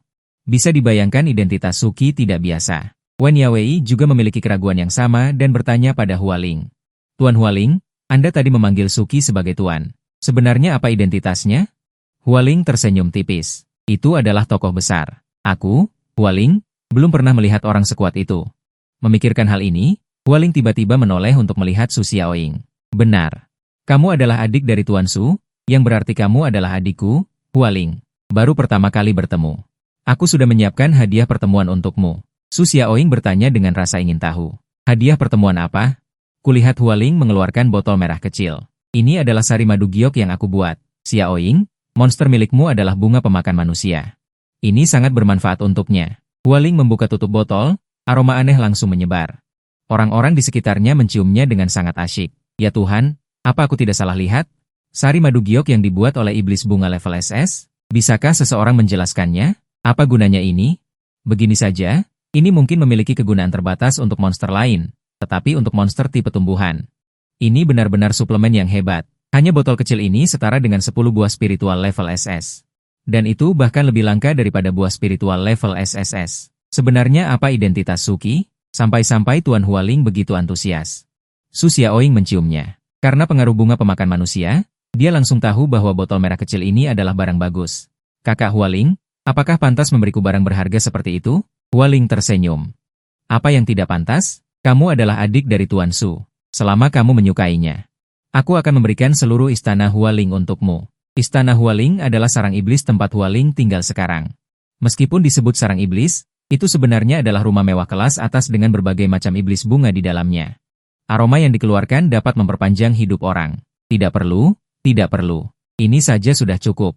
[SPEAKER 1] Bisa dibayangkan identitas Suki tidak biasa. Wen Yawei juga memiliki keraguan yang sama dan bertanya pada Hualing. Tuan Hualing, Anda tadi memanggil Suki sebagai Tuan. Sebenarnya apa identitasnya? Hualing tersenyum tipis. Itu adalah tokoh besar. Aku, Hualing, belum pernah melihat orang sekuat itu. Memikirkan hal ini, Hualing tiba-tiba menoleh untuk melihat Su Xiaoying. Benar. Kamu adalah adik dari Tuan Su, yang berarti kamu adalah adikku, Hualing. Baru pertama kali bertemu. Aku sudah menyiapkan hadiah pertemuan untukmu. Su Xiaoying bertanya dengan rasa ingin tahu. Hadiah pertemuan apa? Kulihat Hualing mengeluarkan botol merah kecil. Ini adalah sari madu giok yang aku buat. Xiaoying, monster milikmu adalah bunga pemakan manusia. Ini sangat bermanfaat untuknya. Hualing membuka tutup botol, aroma aneh langsung menyebar. Orang-orang di sekitarnya menciumnya dengan sangat asyik. Ya Tuhan, apa aku tidak salah lihat? Sari madu giok yang dibuat oleh iblis bunga level SS? Bisakah seseorang menjelaskannya? Apa gunanya ini? Begini saja, ini mungkin memiliki kegunaan terbatas untuk monster lain, tetapi untuk monster tipe tumbuhan. Ini benar-benar suplemen yang hebat. Hanya botol kecil ini setara dengan 10 buah spiritual level SS. Dan itu bahkan lebih langka daripada buah spiritual level SSS. Sebenarnya apa identitas Suki? Sampai-sampai Tuan Hualing begitu antusias. Su Xiaoying menciumnya. Karena pengaruh bunga pemakan manusia, dia langsung tahu bahwa botol merah kecil ini adalah barang bagus. Kakak Hualing, apakah pantas memberiku barang berharga seperti itu? Hualing tersenyum. Apa yang tidak pantas? Kamu adalah adik dari Tuan Su. Selama kamu menyukainya, aku akan memberikan seluruh istana Hualing untukmu. Istana Hualing adalah sarang iblis tempat Hualing tinggal sekarang. Meskipun disebut sarang iblis, itu sebenarnya adalah rumah mewah kelas atas dengan berbagai macam iblis bunga di dalamnya. Aroma yang dikeluarkan dapat memperpanjang hidup orang. Tidak perlu, tidak perlu. Ini saja sudah cukup.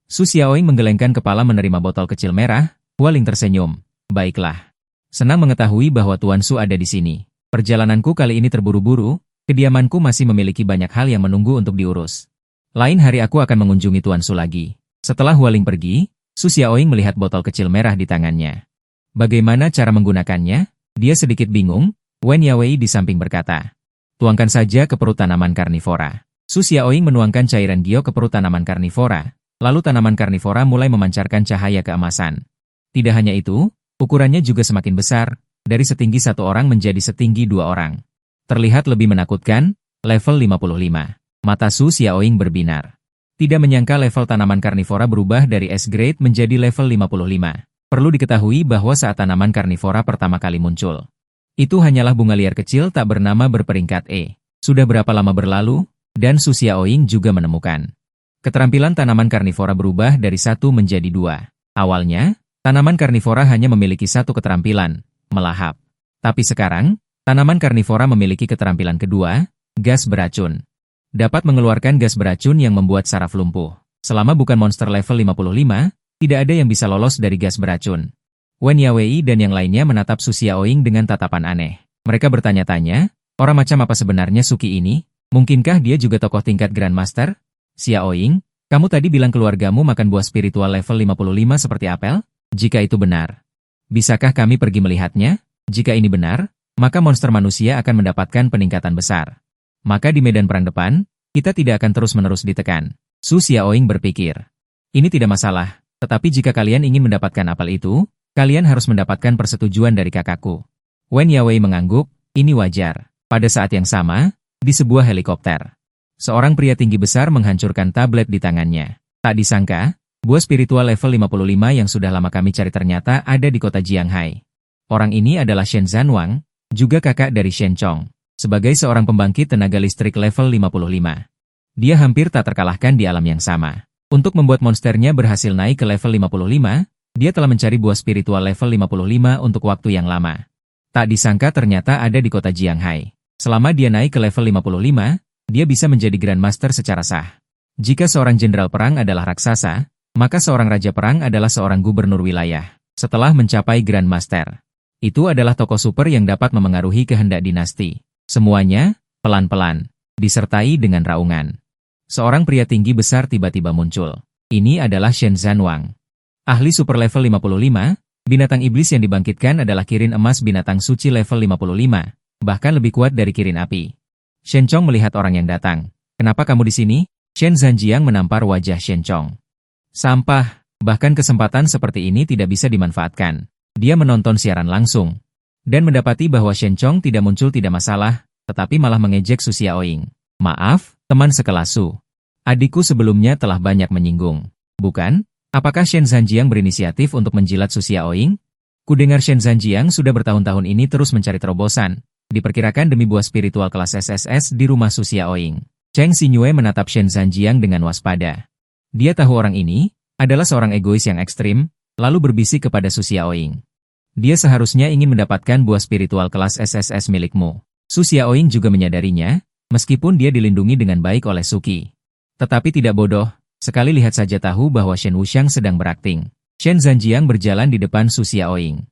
[SPEAKER 1] Su Xiaoying menggelengkan kepala menerima botol kecil merah, Hualing tersenyum. Baiklah. Senang mengetahui bahwa Tuan Su ada di sini. Perjalananku kali ini terburu-buru, kediamanku masih memiliki banyak hal yang menunggu untuk diurus. Lain hari aku akan mengunjungi Tuan Su lagi. Setelah Hualing pergi, Su Xiaoying melihat botol kecil merah di tangannya. Bagaimana cara menggunakannya? Dia sedikit bingung. Wen Yawei di samping berkata, tuangkan saja ke perut tanaman karnivora. Su Xiaoying menuangkan cairan giok ke perut tanaman karnivora, lalu tanaman karnivora mulai memancarkan cahaya keemasan. Tidak hanya itu, ukurannya juga semakin besar, dari setinggi satu orang menjadi setinggi 2 orang. Terlihat lebih menakutkan, level 55. Mata Su Xiaoying berbinar. Tidak menyangka level tanaman karnivora berubah dari S-grade menjadi level 55. Perlu diketahui bahwa saat tanaman karnivora pertama kali muncul, itu hanyalah bunga liar kecil tak bernama berperingkat E. Sudah berapa lama berlalu, dan Su Xiaoying juga menemukan. Keterampilan tanaman karnivora berubah dari 1 menjadi 2. Awalnya, tanaman karnivora hanya memiliki 1 keterampilan, melahap. Tapi sekarang, tanaman karnivora memiliki keterampilan kedua, gas beracun. Dapat mengeluarkan gas beracun yang membuat saraf lumpuh. Selama bukan monster level 55, tidak ada yang bisa lolos dari gas beracun. Wen Yawei dan yang lainnya menatap Su Xiaoying dengan tatapan aneh. Mereka bertanya-tanya, orang macam apa sebenarnya Suki ini? Mungkinkah dia juga tokoh tingkat Grandmaster? Xiaoying, kamu tadi bilang keluargamu makan buah spiritual level 55 seperti apel? Jika itu benar, bisakah kami pergi melihatnya? Jika ini benar, maka monster manusia akan mendapatkan peningkatan besar. Maka di medan perang depan, kita tidak akan terus-menerus ditekan. Su Xiaoying berpikir. Ini tidak masalah, tetapi jika kalian ingin mendapatkan apel itu, kalian harus mendapatkan persetujuan dari kakakku. Wen Yawei mengangguk, ini wajar. Pada saat yang sama, di sebuah helikopter, seorang pria tinggi besar menghancurkan tablet di tangannya. Tak disangka, buah spiritual level 55 yang sudah lama kami cari ternyata ada di kota Jianghai. Orang ini adalah Shen Zhanwang, juga kakak dari Shen Chong. Sebagai seorang pembangkit tenaga listrik level 55. Dia hampir tak terkalahkan di alam yang sama. Untuk membuat monsternya berhasil naik ke level 55, Dia telah mencari buah spiritual level 55 untuk waktu yang lama. Tak disangka ternyata ada di kota Jianghai. Selama dia naik ke level 55, dia bisa menjadi Grandmaster secara sah. Jika seorang jenderal perang adalah raksasa, maka seorang raja perang adalah seorang gubernur wilayah. Setelah mencapai Grandmaster, itu adalah tokoh super yang dapat memengaruhi kehendak dinasti. Semuanya, pelan-pelan, disertai dengan raungan. Seorang pria tinggi besar tiba-tiba muncul. Ini adalah Shen Zhanwang. Ahli super level 55, binatang iblis yang dibangkitkan adalah kirin emas binatang suci level 55, bahkan lebih kuat dari kirin api. Shen Chong melihat orang yang datang. Kenapa kamu di sini? Shen Zhanjiang menampar wajah Shen Chong. Sampah, bahkan kesempatan seperti ini tidak bisa dimanfaatkan. Dia menonton siaran langsung, dan mendapati bahwa Shen Chong tidak muncul tidak masalah, tetapi malah mengejek Su Xiaoying. Maaf, teman sekelas Su. Adikku sebelumnya telah banyak menyinggung. Bukan? Apakah Shen Zhanjiang berinisiatif untuk menjilat Su Xiaoying? Kudengar Shen Zhanjiang sudah bertahun-tahun ini terus mencari terobosan, diperkirakan demi buah spiritual kelas SSS di rumah Su Xiaoying. Cheng Xinyue menatap Shen Zhanjiang dengan waspada. Dia tahu orang ini adalah seorang egois yang ekstrim, lalu berbisik kepada Su Xiaoying. Dia seharusnya ingin mendapatkan buah spiritual kelas SSS milikmu. Su Xiaoying juga menyadarinya, meskipun dia dilindungi dengan baik oleh Suki. Tetapi tidak bodoh. Sekali lihat saja tahu bahwa Shen Wuxiang sedang berakting. Shen Zhanjiang berjalan di depan Su Xiaoying.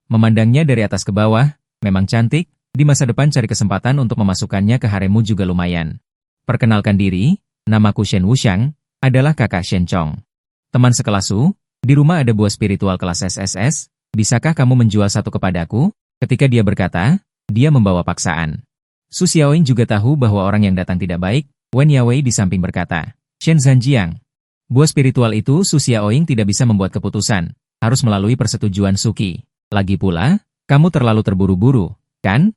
[SPEAKER 1] Memandangnya dari atas ke bawah, memang cantik, di masa depan cari kesempatan untuk memasukkannya ke haremmu juga lumayan. Perkenalkan diri, namaku Shen Wuxiang, adalah kakak Shen Chong. Teman sekelas Su, di rumah ada buah spiritual kelas SSS, bisakah kamu menjual satu kepadaku? Ketika dia berkata, dia membawa paksaan. Su Xiaoying juga tahu bahwa orang yang datang tidak baik. Wen Yawei di samping berkata, Shen Zhanjiang, buah spiritual itu Su Xiaoying tidak bisa membuat keputusan, harus melalui persetujuan Suki. Lagi pula, kamu terlalu terburu-buru, kan?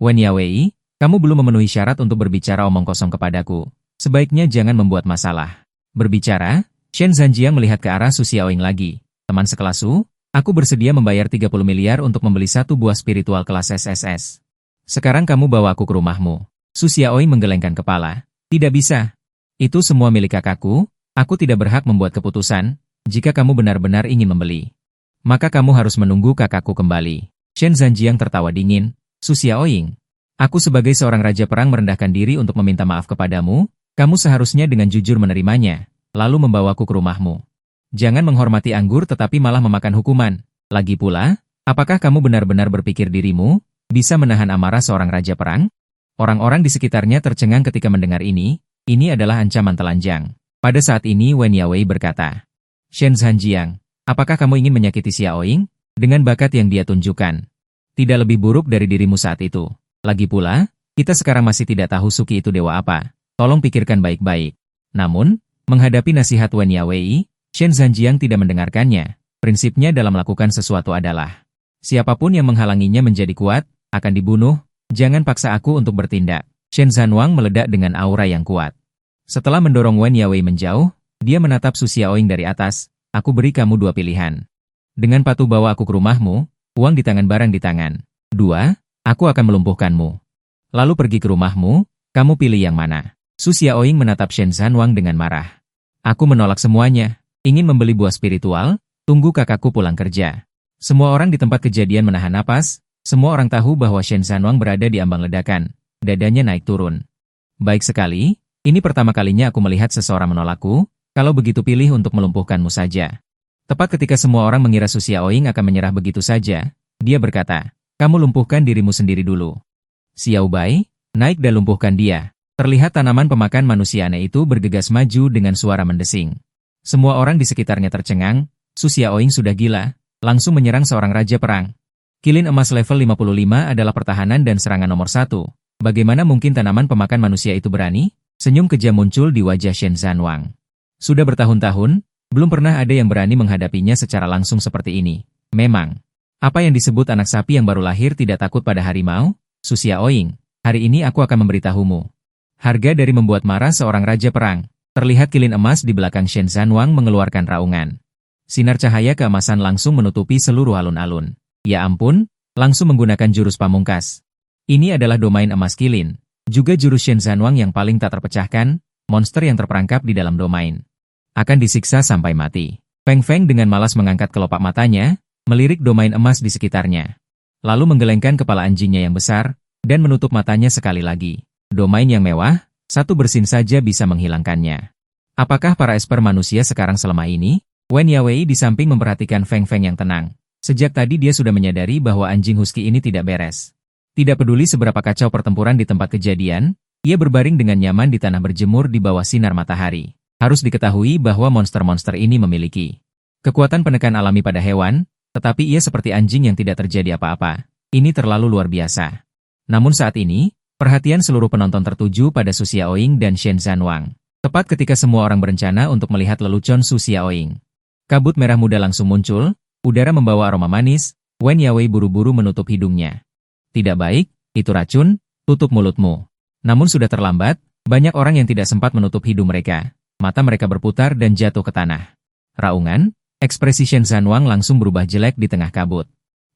[SPEAKER 1] Wen Yawei, kamu belum memenuhi syarat untuk berbicara omong kosong kepadaku. Sebaiknya jangan membuat masalah. Berbicara, Shen Zhanjiang melihat ke arah Su Xiaoying lagi. Teman sekelas Su, aku bersedia membayar 30 miliar untuk membeli satu buah spiritual kelas SSS. Sekarang kamu bawa aku ke rumahmu. Su Xiaoying menggelengkan kepala. Tidak bisa. Itu semua milik kakakku, aku tidak berhak membuat keputusan. Jika kamu benar-benar ingin membeli, maka kamu harus menunggu kakakku kembali. Shen Zhanjiang tertawa dingin. Su Xiaoying, aku sebagai seorang raja perang merendahkan diri untuk meminta maaf kepadamu, kamu seharusnya dengan jujur menerimanya, lalu membawaku ke rumahmu. Jangan menghormati anggur tetapi malah memakan hukuman. Lagi pula, apakah kamu benar-benar berpikir dirimu bisa menahan amarah seorang raja perang? Orang-orang di sekitarnya tercengang ketika mendengar ini. Ini adalah ancaman telanjang. Pada saat ini Wen Yawei berkata, Shen Zhanjiang, apakah kamu ingin menyakiti Xiaoying? Dengan bakat yang dia tunjukkan, tidak lebih buruk dari dirimu saat itu. Lagi pula, kita sekarang masih tidak tahu Suki itu dewa apa. Tolong pikirkan baik-baik. Namun, menghadapi nasihat Wen Yawei, Shen Zhanjiang tidak mendengarkannya. Prinsipnya dalam melakukan sesuatu adalah, siapapun yang menghalanginya menjadi kuat, akan dibunuh. Jangan paksa aku untuk bertindak. Shen Zhanwang meledak dengan aura yang kuat. Setelah mendorong Wen Yawei menjauh, dia menatap Su Xiaoying dari atas. Aku beri kamu dua pilihan. Dengan patuh bawa aku ke rumahmu, uang di tangan barang di tangan. 2, aku akan melumpuhkanmu. Lalu pergi ke rumahmu, kamu pilih yang mana? Su Xiaoying menatap Shen Zhanwang dengan marah. Aku menolak semuanya. Ingin membeli buah spiritual, tunggu kakakku pulang kerja. Semua orang di tempat kejadian menahan napas. Semua orang tahu bahwa Shen Zhanwang berada di ambang ledakan. Dadanya naik turun. Baik sekali, ini pertama kalinya aku melihat seseorang menolakku, kalau begitu pilih untuk melumpuhkanmu saja. Tepat ketika semua orang mengira Su Xiaoying akan menyerah begitu saja, dia berkata, kamu lumpuhkan dirimu sendiri dulu. Xiao Bai, naik dan lumpuhkan dia. Terlihat tanaman pemakan manusia aneh itu bergegas maju dengan suara mendesing. Semua orang di sekitarnya tercengang, Su Xiaoying sudah gila, langsung menyerang seorang raja perang. Kilin emas level 55 adalah pertahanan dan serangan nomor 1. Bagaimana mungkin tanaman pemakan manusia itu berani? Senyum kejam muncul di wajah Shen Zhanwang. Sudah bertahun-tahun, belum pernah ada yang berani menghadapinya secara langsung seperti ini. Memang, apa yang disebut anak sapi yang baru lahir tidak takut pada harimau? Su Xiaoying, hari ini aku akan memberitahumu. Harga dari membuat marah seorang raja perang. Terlihat kilin emas di belakang Shen Zhanwang mengeluarkan raungan. Sinar cahaya keemasan langsung menutupi seluruh alun-alun. Ya ampun, langsung menggunakan jurus pamungkas. Ini adalah domain emas kilin, juga jurus Shen Zhanwang yang paling tak terpecahkan, monster yang terperangkap di dalam domain akan disiksa sampai mati. Feng Feng dengan malas mengangkat kelopak matanya, melirik domain emas di sekitarnya. Lalu menggelengkan kepala anjingnya yang besar, dan menutup matanya sekali lagi. Domain yang mewah, satu bersin saja bisa menghilangkannya. Apakah para esper manusia sekarang selama ini? Wen Yawei di samping memperhatikan Feng Feng yang tenang. Sejak tadi dia sudah menyadari bahwa anjing husky ini tidak beres. Tidak peduli seberapa kacau pertempuran di tempat kejadian, ia berbaring dengan nyaman di tanah berjemur di bawah sinar matahari. Harus diketahui bahwa monster-monster ini memiliki kekuatan penekan alami pada hewan, tetapi ia seperti anjing yang tidak terjadi apa-apa. Ini terlalu luar biasa. Namun saat ini, perhatian seluruh penonton tertuju pada Su Xiaoying dan Shen Zhanwang. Tepat ketika semua orang berencana untuk melihat lelucon Su Xiaoying. Kabut merah muda langsung muncul, udara membawa aroma manis, Wen Yawei buru-buru menutup hidungnya. Tidak baik, itu racun, tutup mulutmu. Namun sudah terlambat, banyak orang yang tidak sempat menutup hidung mereka. Mata mereka berputar dan jatuh ke tanah. Raungan, ekspresi Shen Zhanwang langsung berubah jelek di tengah kabut.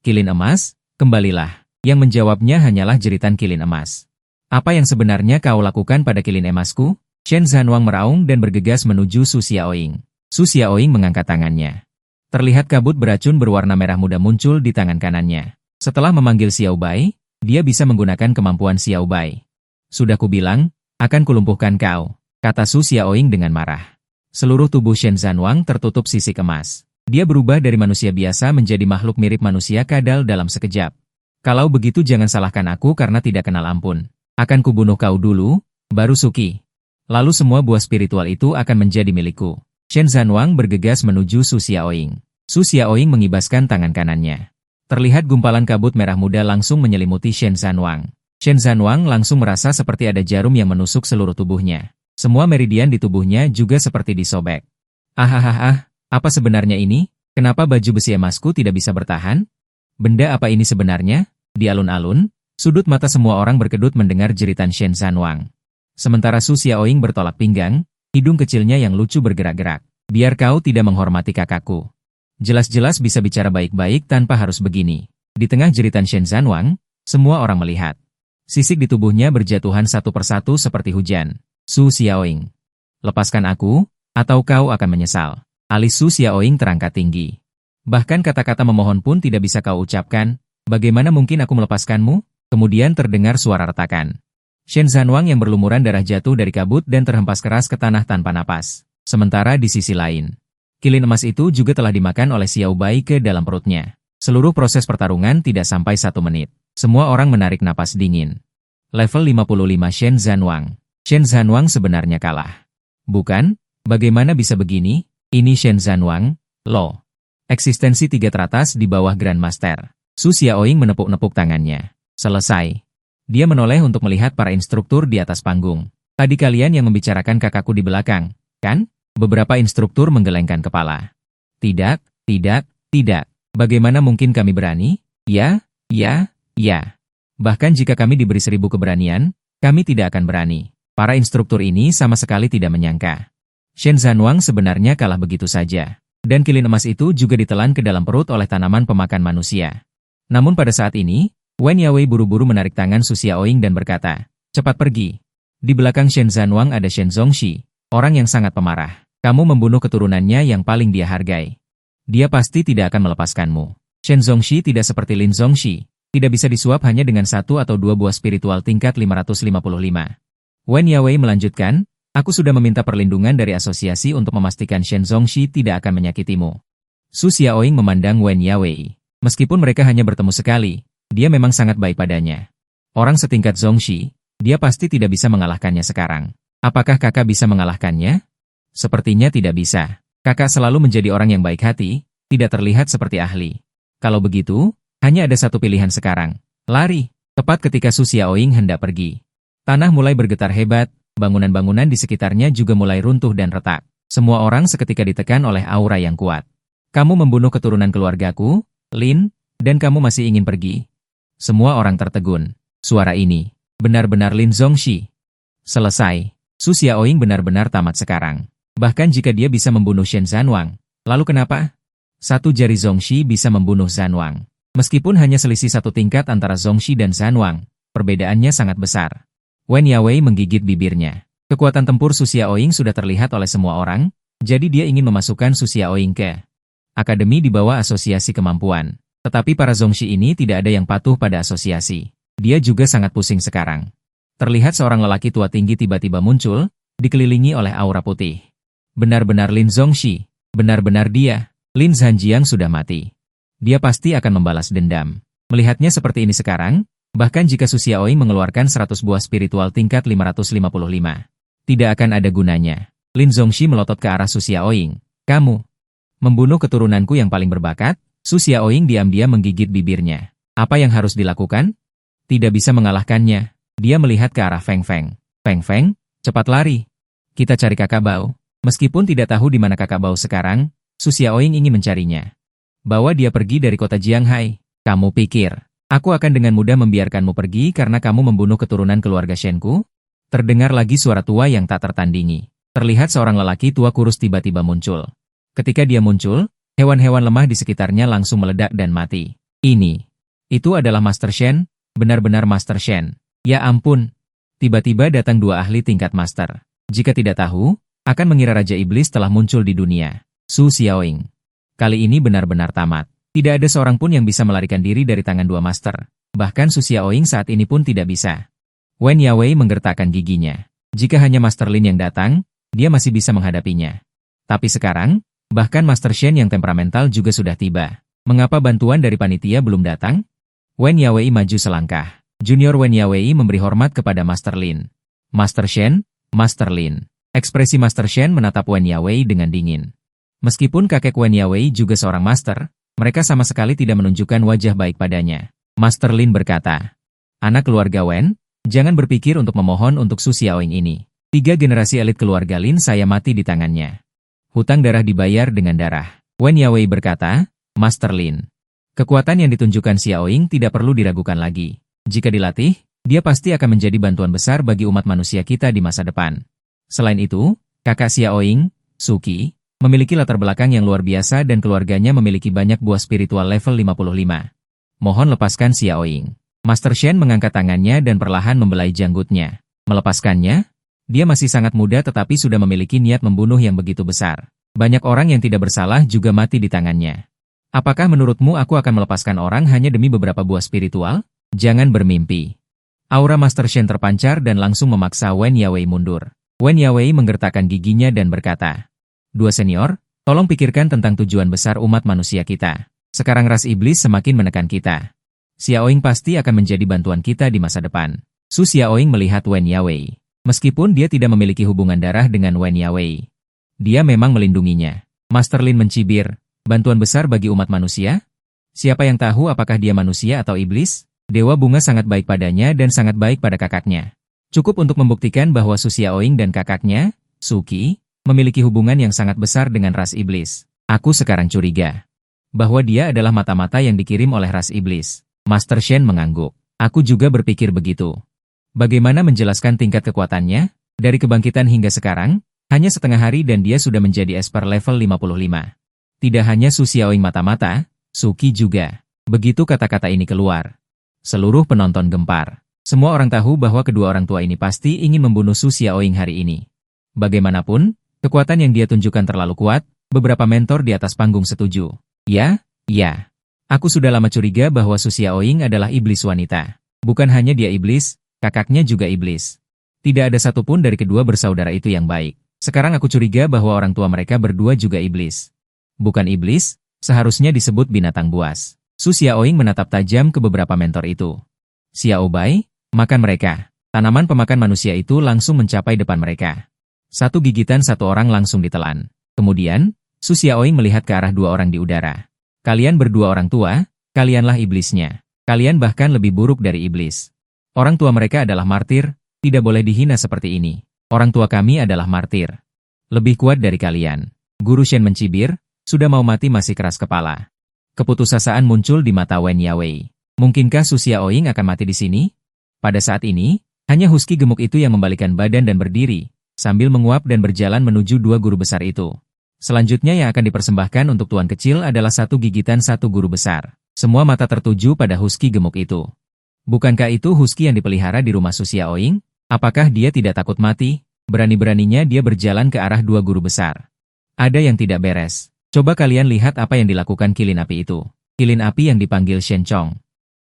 [SPEAKER 1] Kilin emas, kembalilah. Yang menjawabnya hanyalah jeritan kilin emas. Apa yang sebenarnya kau lakukan pada kilin emasku? Shen Zhanwang meraung dan bergegas menuju Su Xiaoying. Su Xiaoying mengangkat tangannya. Terlihat kabut beracun berwarna merah muda muncul di tangan kanannya. Setelah memanggil Xiao Bai, dia bisa menggunakan kemampuan Xiao Bai. Sudah kubilang, akan kulumpuhkan kau, kata Su Xiaoying dengan marah. Seluruh tubuh Shen Zhanwang tertutup sisik emas. Dia berubah dari manusia biasa menjadi makhluk mirip manusia kadal dalam sekejap. Kalau begitu jangan salahkan aku karena tidak kenal ampun. Akan kubunuh kau dulu, baru Suki. Lalu semua buah spiritual itu akan menjadi milikku. Shen Zhanwang bergegas menuju Su Xiaoying. Su Xiaoying mengibaskan tangan kanannya. Terlihat gumpalan kabut merah muda langsung menyelimuti Shen Zhanwang. Shen Zhanwang langsung merasa seperti ada jarum yang menusuk seluruh tubuhnya. Semua meridian di tubuhnya juga seperti disobek. Apa sebenarnya ini? Kenapa baju besi emasku tidak bisa bertahan? Benda apa ini sebenarnya? Di alun-alun, sudut mata semua orang berkedut mendengar jeritan Shen Zhanwang. Sementara Su Xiaoying bertolak pinggang, hidung kecilnya yang lucu bergerak-gerak. Biar kau tidak menghormati kakakku. Jelas-jelas bisa bicara baik-baik tanpa harus begini. Di tengah jeritan Shen Zhanwang, semua orang melihat. Sisik di tubuhnya berjatuhan satu persatu seperti hujan. Su Xiaoying, lepaskan aku, atau kau akan menyesal. Alis Su Xiaoying terangkat tinggi. Bahkan kata-kata memohon pun tidak bisa kau ucapkan. Bagaimana mungkin aku melepaskanmu? Kemudian terdengar suara retakan. Shen Zhanwang yang berlumuran darah jatuh dari kabut dan terhempas keras ke tanah tanpa napas. Sementara di sisi lain, kilin emas itu juga telah dimakan oleh Xiao Bai ke dalam perutnya. Seluruh proses pertarungan tidak sampai 1 menit. Semua orang menarik napas dingin. Level 55 Shen Zhanwang. Shen Zhanwang sebenarnya kalah. Bukan? Bagaimana bisa begini? Ini Shen Zhanwang, loh. Eksistensi 3 teratas di bawah Grandmaster. Su Xiaoying menepuk-nepuk tangannya. Selesai. Dia menoleh untuk melihat para instruktur di atas panggung. Tadi kalian yang membicarakan kakakku di belakang, kan? Beberapa instruktur menggelengkan kepala. Tidak. Bagaimana mungkin kami berani? Ya. Bahkan jika kami diberi 1000 keberanian, kami tidak akan berani. Para instruktur ini sama sekali tidak menyangka. Shen Zhanwang sebenarnya kalah begitu saja. Dan kilin emas itu juga ditelan ke dalam perut oleh tanaman pemakan manusia. Namun pada saat ini, Wen Yawei buru-buru menarik tangan Su Xiaoying dan berkata, cepat pergi. Di belakang Shen Zhanwang ada Shen Zongxi, orang yang sangat pemarah. Kamu membunuh keturunannya yang paling dia hargai. Dia pasti tidak akan melepaskanmu. Shen Zongxi tidak seperti Lin Zongxi, tidak bisa disuap hanya dengan 1 atau 2 buah spiritual tingkat 555. Wen Yawei melanjutkan, aku sudah meminta perlindungan dari asosiasi untuk memastikan Shen Zongxi tidak akan menyakitimu. Su Xiaoying memandang Wen Yawei. Meskipun mereka hanya bertemu sekali, dia memang sangat baik padanya. Orang setingkat Zongxi, dia pasti tidak bisa mengalahkannya sekarang. Apakah kakak bisa mengalahkannya? Sepertinya tidak bisa. Kakak selalu menjadi orang yang baik hati, tidak terlihat seperti ahli. Kalau begitu, hanya ada satu pilihan sekarang. Lari. Tepat ketika Su Xiaoying hendak pergi. Tanah mulai bergetar hebat, bangunan-bangunan di sekitarnya juga mulai runtuh dan retak. Semua orang seketika ditekan oleh aura yang kuat. Kamu membunuh keturunan keluargaku, Lin, dan kamu masih ingin pergi? Semua orang tertegun. Suara ini, benar-benar Lin Zongxi. Selesai. Su Xiaoying benar-benar tamat sekarang. Bahkan jika dia bisa membunuh Shen Zhanwang, lalu kenapa? Satu jari Zongxi bisa membunuh Zhanwang. Meskipun hanya selisih 1 tingkat antara Zongxi dan Zhanwang, perbedaannya sangat besar. Wen Yawei menggigit bibirnya. Kekuatan tempur Su Xiaoying sudah terlihat oleh semua orang, Jadi dia ingin memasukkan Su Xiaoying ke akademi di bawah asosiasi kemampuan. Tetapi para Zongxi ini tidak ada yang patuh pada asosiasi. Dia juga sangat pusing sekarang. Terlihat seorang lelaki tua tinggi tiba-tiba muncul, dikelilingi oleh aura putih. Benar-benar Lin Zongxi. Benar-benar dia. Lin Zhanjiang sudah mati. Dia pasti akan membalas dendam. Melihatnya seperti ini sekarang, bahkan jika Su Xiaoying mengeluarkan 100 buah spiritual tingkat 555, tidak akan ada gunanya. Lin Zongxi melotot ke arah Su Xiaoying. Kamu membunuh keturunanku yang paling berbakat? Su Xiaoying diam-diam menggigit bibirnya. Apa yang harus dilakukan? Tidak bisa mengalahkannya. Dia melihat ke arah Feng Feng. Feng Feng, cepat lari. Kita cari kakak Bao. Meskipun tidak tahu di mana kakak Bao sekarang, Su Xiaoying ingin mencarinya. Bawa dia pergi dari kota Jianghai. Kamu pikir, aku akan dengan mudah membiarkanmu pergi karena kamu membunuh keturunan keluarga Shenku? Terdengar lagi suara tua yang tak tertandingi. Terlihat seorang lelaki tua kurus tiba-tiba muncul. Ketika dia muncul, hewan-hewan lemah di sekitarnya langsung meledak dan mati. Itu adalah Master Shen, benar-benar Master Shen. Ya ampun, tiba-tiba datang dua ahli tingkat Master. Jika tidak tahu, akan mengira Raja Iblis telah muncul di dunia. Su Xiaoying. Kali ini benar-benar tamat. Tidak ada seorang pun yang bisa melarikan diri dari tangan dua Master. Bahkan Su Xiaoying saat ini pun tidak bisa. Wen Yawei menggertakkan giginya. Jika hanya Master Lin yang datang, dia masih bisa menghadapinya. Tapi sekarang, bahkan Master Shen yang temperamental juga sudah tiba. Mengapa bantuan dari panitia belum datang? Wen Yawei maju selangkah. Junior Wen Yawei memberi hormat kepada Master Lin. Master Shen, Master Lin. Ekspresi Master Shen menatap Wen Yawei dengan dingin. Meskipun kakek Wen Yawei juga seorang Master, mereka sama sekali tidak menunjukkan wajah baik padanya. Master Lin berkata, anak keluarga Wen, jangan berpikir untuk memohon untuk Su Xiaoying ini. 3 generasi elit keluarga Lin saya mati di tangannya. Hutang darah dibayar dengan darah. Wen Yawei berkata, Master Lin. Kekuatan yang ditunjukkan Xiaoying tidak perlu diragukan lagi. Jika dilatih, dia pasti akan menjadi bantuan besar bagi umat manusia kita di masa depan. Selain itu, kakak Xiaoying, Suki, memiliki latar belakang yang luar biasa dan keluarganya memiliki banyak buah spiritual level 55. Mohon lepaskan Xiaoying. Master Shen mengangkat tangannya dan perlahan membelai janggutnya. Melepaskannya? Dia masih sangat muda tetapi sudah memiliki niat membunuh yang begitu besar. Banyak orang yang tidak bersalah juga mati di tangannya. Apakah menurutmu aku akan melepaskan orang hanya demi beberapa buah spiritual? Jangan bermimpi. Aura Master Shen terpancar dan langsung memaksa Wen Yawei mundur. Wen Yawei menggertakkan giginya dan berkata, Dua senior, tolong pikirkan tentang tujuan besar umat manusia kita. Sekarang ras iblis semakin menekan kita. Xiaoying pasti akan menjadi bantuan kita di masa depan. Su Xiaoying melihat Wen Yawei. Meskipun dia tidak memiliki hubungan darah dengan Wen Yawei, dia memang melindunginya. Master Lin mencibir, bantuan besar bagi umat manusia? Siapa yang tahu apakah dia manusia atau iblis? Dewa Bunga sangat baik padanya dan sangat baik pada kakaknya. Cukup untuk membuktikan bahwa Su Xiaoying dan kakaknya, Suki, memiliki hubungan yang sangat besar dengan ras iblis. Aku sekarang curiga bahwa dia adalah mata-mata yang dikirim oleh ras iblis. Master Shen mengangguk. Aku juga berpikir begitu. Bagaimana menjelaskan tingkat kekuatannya? Dari kebangkitan hingga sekarang, hanya setengah hari dan dia sudah menjadi esper level 55. Tidak hanya Su Xiaoying mata-mata, Suki juga. Begitu kata-kata ini keluar, seluruh penonton gempar. Semua orang tahu bahwa kedua orang tua ini pasti ingin membunuh Su Xiaoying hari ini. Bagaimanapun, kekuatan yang dia tunjukkan terlalu kuat, beberapa mentor di atas panggung setuju. Ya. Aku sudah lama curiga bahwa Su Xiaoying adalah iblis wanita. Bukan hanya dia iblis, kakaknya juga iblis. Tidak ada satupun dari kedua bersaudara itu yang baik. Sekarang aku curiga bahwa orang tua mereka berdua juga iblis. Bukan iblis, seharusnya disebut binatang buas. Su Xiaoying menatap tajam ke beberapa mentor itu. Xiao Bai, makan mereka. Tanaman pemakan manusia itu langsung mencapai depan mereka. Satu gigitan satu orang langsung ditelan. Kemudian, Su Xiaoying melihat ke arah dua orang di udara. Kalian berdua orang tua, kalianlah iblisnya. Kalian bahkan lebih buruk dari iblis. Orang tua mereka adalah martir, tidak boleh dihina seperti ini. Orang tua kami adalah martir. Lebih kuat dari kalian. Guru Shen mencibir, sudah mau mati masih keras kepala. Keputusasaan muncul di mata Wen Yawei. Mungkinkah Su Xiaoying akan mati di sini? Pada saat ini, hanya Husky gemuk itu yang membalikan badan dan berdiri, sambil menguap dan berjalan menuju dua guru besar itu. Selanjutnya yang akan dipersembahkan untuk tuan kecil adalah satu gigitan satu guru besar. Semua mata tertuju pada Husky gemuk itu. Bukankah itu Husky yang dipelihara di rumah Su Xiaoying? Apakah dia tidak takut mati? Berani-beraninya dia berjalan ke arah dua guru besar. Ada yang tidak beres. Coba kalian lihat apa yang dilakukan kilin api itu. Kilin api yang dipanggil Shen Chong.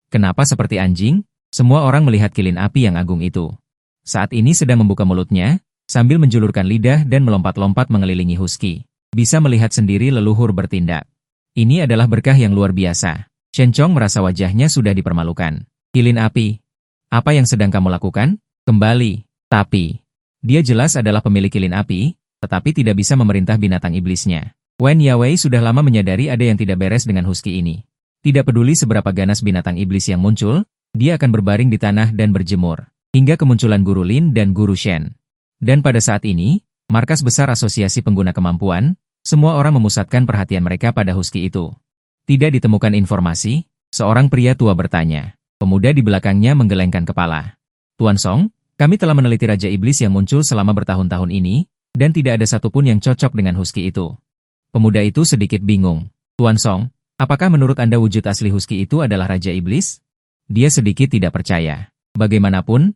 [SPEAKER 1] Kenapa seperti anjing? Semua orang melihat kilin api yang agung itu. Saat ini sedang membuka mulutnya, sambil menjulurkan lidah dan melompat-lompat mengelilingi Husky. Bisa melihat sendiri leluhur bertindak. Ini adalah berkah yang luar biasa. Shen Chong merasa wajahnya sudah dipermalukan. Kilin api. Apa yang sedang kamu lakukan? Kembali. Tapi, dia jelas adalah pemilik kilin api, tetapi tidak bisa memerintah binatang iblisnya. Wen Yawei sudah lama menyadari ada yang tidak beres dengan Husky ini. Tidak peduli seberapa ganas binatang iblis yang muncul, dia akan berbaring di tanah dan berjemur. Hingga kemunculan Guru Lin dan Guru Shen. Dan pada saat ini, markas besar Asosiasi Pengguna Kemampuan, semua orang memusatkan perhatian mereka pada Husky itu. Tidak ditemukan informasi, seorang pria tua bertanya. Pemuda di belakangnya menggelengkan kepala. Tuan Song, kami telah meneliti Raja Iblis yang muncul selama bertahun-tahun ini, dan tidak ada satupun yang cocok dengan Husky itu. Pemuda itu sedikit bingung. Tuan Song, apakah menurut Anda wujud asli Husky itu adalah Raja Iblis? Dia sedikit tidak percaya. Bagaimanapun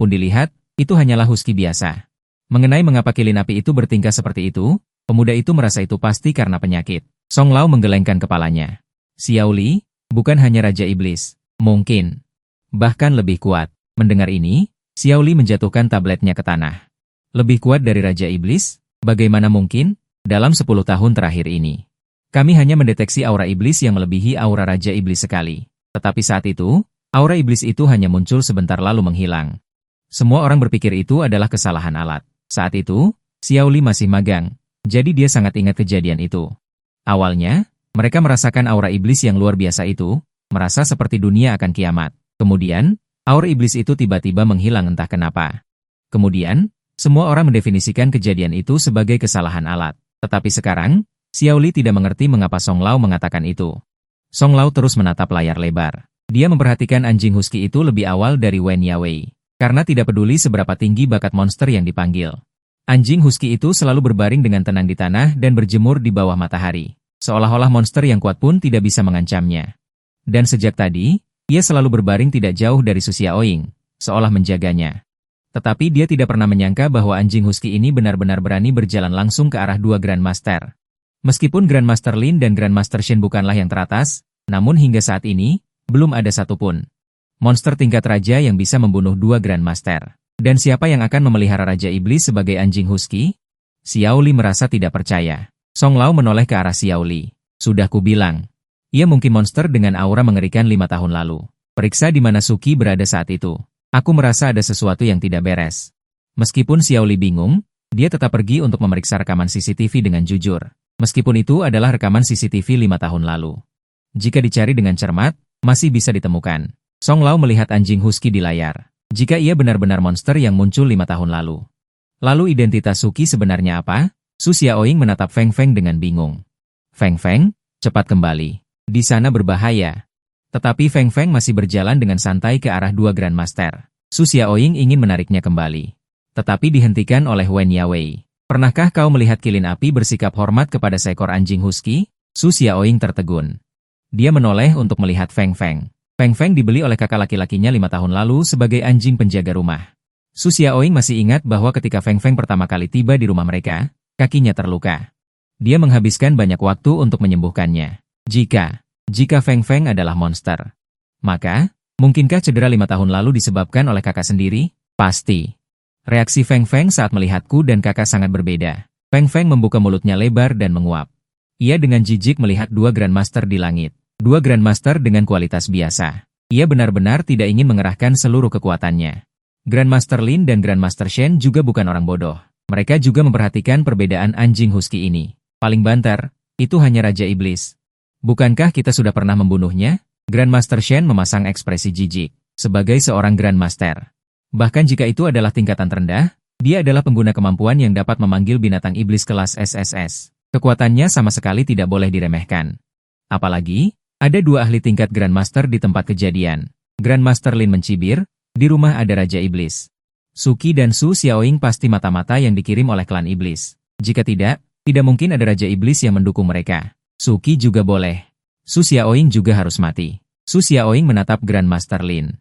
[SPEAKER 1] dilihat, itu hanyalah Husky biasa. Mengenai mengapa kilin api itu bertingkah seperti itu, pemuda itu merasa itu pasti karena penyakit. Song Lao menggelengkan kepalanya. Xiao Li, bukan hanya Raja Iblis. Mungkin. Bahkan lebih kuat. Mendengar ini, Xiao Li menjatuhkan tabletnya ke tanah. Lebih kuat dari Raja Iblis? Bagaimana mungkin? Dalam 10 tahun terakhir ini. Kami hanya mendeteksi aura iblis yang melebihi aura Raja Iblis sekali. Tetapi saat itu, aura iblis itu hanya muncul sebentar lalu menghilang. Semua orang berpikir itu adalah kesalahan alat. Saat itu, Xiao Li masih magang, jadi dia sangat ingat kejadian itu. Awalnya, mereka merasakan aura iblis yang luar biasa itu, merasa seperti dunia akan kiamat. Kemudian, aura iblis itu tiba-tiba menghilang entah kenapa. Kemudian, semua orang mendefinisikan kejadian itu sebagai kesalahan alat. Tetapi sekarang, Xiao Li tidak mengerti mengapa Song Lao mengatakan itu. Song Lao terus menatap layar lebar. Dia memperhatikan anjing Husky itu lebih awal dari Wen Yawei. Karena tidak peduli seberapa tinggi bakat monster yang dipanggil. Anjing Husky itu selalu berbaring dengan tenang di tanah dan berjemur di bawah matahari. Seolah-olah monster yang kuat pun tidak bisa mengancamnya. Dan sejak tadi, ia selalu berbaring tidak jauh dari Su Xiaoying, seolah menjaganya. Tetapi dia tidak pernah menyangka bahwa anjing Husky ini benar-benar berani berjalan langsung ke arah dua Grandmaster. Meskipun Grandmaster Lin dan Grandmaster Shen bukanlah yang teratas, namun hingga saat ini, belum ada satupun monster tingkat raja yang bisa membunuh dua Grandmaster. Dan siapa yang akan memelihara Raja Iblis sebagai anjing Husky? Xiao Li merasa tidak percaya. Song Lao menoleh ke arah Xiao Li. Sudah kubilang. Ia mungkin monster dengan aura mengerikan 5 tahun lalu. Periksa di mana Suki berada saat itu. Aku merasa ada sesuatu yang tidak beres. Meskipun Xiao Li bingung, dia tetap pergi untuk memeriksa rekaman CCTV dengan jujur. Meskipun itu adalah rekaman CCTV 5 tahun lalu. Jika dicari dengan cermat, masih bisa ditemukan. Song Lao melihat anjing Husky di layar. Jika ia benar-benar monster yang muncul 5 tahun lalu. Lalu identitas Suki sebenarnya apa? Su Xiaoying menatap Feng Feng dengan bingung. Feng Feng, cepat kembali. Di sana berbahaya. Tetapi Feng Feng masih berjalan dengan santai ke arah dua Grandmaster. Su Xiaoying ingin menariknya kembali. Tetapi dihentikan oleh Wen Yawei. Pernahkah kau melihat kilin api bersikap hormat kepada seekor anjing Husky? Su Xiaoying tertegun. Dia menoleh untuk melihat Feng Feng. Feng Feng dibeli oleh kakak laki-lakinya 5 tahun lalu sebagai anjing penjaga rumah. Su Xiaoying masih ingat bahwa ketika Feng Feng pertama kali tiba di rumah mereka, kakinya terluka. Dia menghabiskan banyak waktu untuk menyembuhkannya. Jika Feng Feng adalah monster, maka, mungkinkah cedera 5 tahun lalu disebabkan oleh kakak sendiri? Pasti. Reaksi Feng Feng saat melihatku dan kakak sangat berbeda. Feng Feng membuka mulutnya lebar dan menguap. Ia dengan jijik melihat dua Grandmaster di langit. Dua Grandmaster dengan kualitas biasa. Ia benar-benar tidak ingin mengerahkan seluruh kekuatannya. Grandmaster Lin dan Grandmaster Shen juga bukan orang bodoh. Mereka juga memperhatikan perbedaan anjing Husky ini. Paling banter, itu hanya Raja Iblis. Bukankah kita sudah pernah membunuhnya? Grandmaster Shen memasang ekspresi jijik. Sebagai seorang Grandmaster. Bahkan jika itu adalah tingkatan terendah, dia adalah pengguna kemampuan yang dapat memanggil binatang iblis kelas SSS. Kekuatannya sama sekali tidak boleh diremehkan. Apalagi, ada dua ahli tingkat Grandmaster di tempat kejadian. Grandmaster Lin mencibir, di rumah ada Raja Iblis. Suki dan Su Xiaoying pasti mata-mata yang dikirim oleh klan Iblis. Jika tidak mungkin ada Raja Iblis yang mendukung mereka. Suki juga boleh. Su Xiaoying juga harus mati. Su Xiaoying menatap Grandmaster Lin.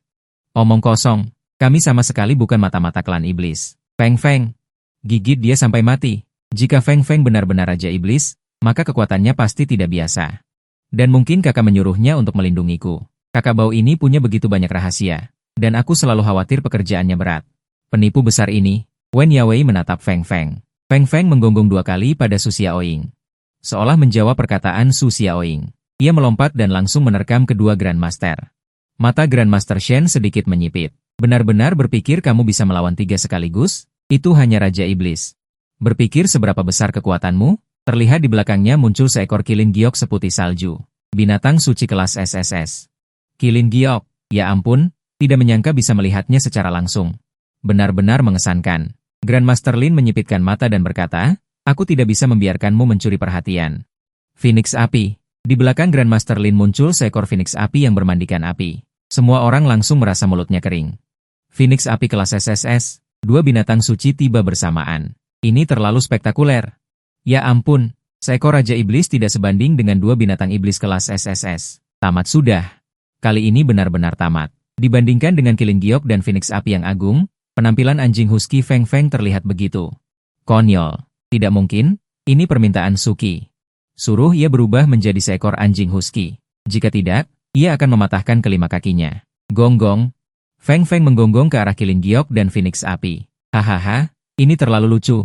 [SPEAKER 1] Omong kosong, kami sama sekali bukan mata-mata klan Iblis. Feng Feng. Gigit dia sampai mati. Jika Feng Feng benar-benar Raja Iblis, maka kekuatannya pasti tidak biasa. Dan mungkin kakak menyuruhnya untuk melindungiku. Kakak bau ini punya begitu banyak rahasia. Dan aku selalu khawatir pekerjaannya berat. Penipu besar ini, Wen Yawei menatap Feng Feng. Feng Feng menggonggong 2 kali pada Su Xiaoying. Seolah menjawab perkataan Su Xiaoying. Ia melompat dan langsung menerkam kedua Grandmaster. Mata Grandmaster Shen sedikit menyipit. Benar-benar berpikir kamu bisa melawan 3 sekaligus? Itu hanya Raja Iblis. Berpikir seberapa besar kekuatanmu? Terlihat di belakangnya muncul seekor kilin giok seputih salju. Binatang suci kelas SSS. Kilin giok, ya ampun, tidak menyangka bisa melihatnya secara langsung. Benar-benar mengesankan. Grandmaster Lin menyipitkan mata dan berkata, aku tidak bisa membiarkanmu mencuri perhatian. Phoenix Api. Di belakang Grandmaster Lin muncul seekor Phoenix Api yang bermandikan api. Semua orang langsung merasa mulutnya kering. Phoenix Api kelas SSS, 2 binatang suci tiba bersamaan. Ini terlalu spektakuler. Ya ampun, seekor Raja Iblis tidak sebanding dengan 2 binatang iblis kelas SSS. Tamat sudah. Kali ini benar-benar tamat. Dibandingkan dengan kilin giok dan Phoenix Api yang agung, penampilan anjing husky Feng Feng terlihat begitu konyol. Tidak mungkin, ini permintaan Suki. Suruh ia berubah menjadi seekor anjing husky. Jika tidak, ia akan mematahkan kelima kakinya. Gonggong. Feng Feng menggonggong ke arah kilin giok dan Phoenix Api. Hahaha, ini terlalu lucu.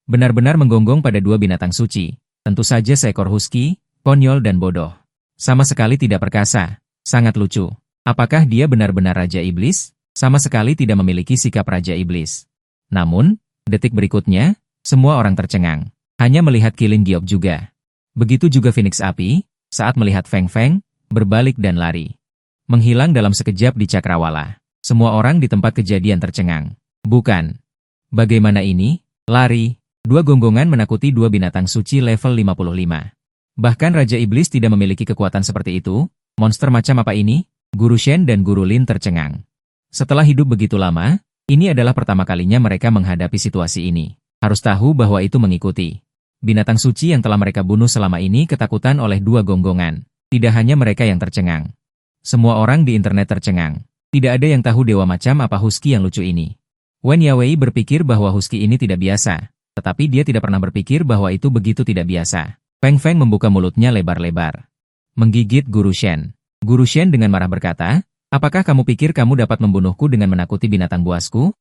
[SPEAKER 1] Benar-benar menggonggong pada 2 binatang suci. Tentu saja seekor husky, konyol dan bodoh. Sama sekali tidak perkasa. Sangat lucu. Apakah dia benar-benar Raja Iblis? Sama sekali tidak memiliki sikap Raja Iblis. Namun, detik berikutnya, semua orang tercengang. Hanya melihat kilin giok juga. Begitu juga Phoenix Api, saat melihat Feng Feng, berbalik dan lari. Menghilang dalam sekejap di cakrawala. Semua orang di tempat kejadian tercengang. Bukan. Bagaimana ini? Lari. 2 gonggongan menakuti 2 binatang suci level 55. Bahkan Raja Iblis tidak memiliki kekuatan seperti itu. Monster macam apa ini? Guru Shen dan Guru Lin tercengang. Setelah hidup begitu lama, ini adalah pertama kalinya mereka menghadapi situasi ini. Harus tahu bahwa itu mengikuti. Binatang suci yang telah mereka bunuh selama ini ketakutan oleh 2 gonggongan. Tidak hanya mereka yang tercengang. Semua orang di internet tercengang. Tidak ada yang tahu dewa macam apa husky yang lucu ini. Wen Yawei berpikir bahwa husky ini tidak biasa. Tetapi dia tidak pernah berpikir bahwa itu begitu tidak biasa. Feng Feng membuka mulutnya lebar-lebar. Menggigit Guru Shen. Guru Shen dengan marah berkata, apakah kamu pikir kamu dapat membunuhku dengan menakuti binatang buasku?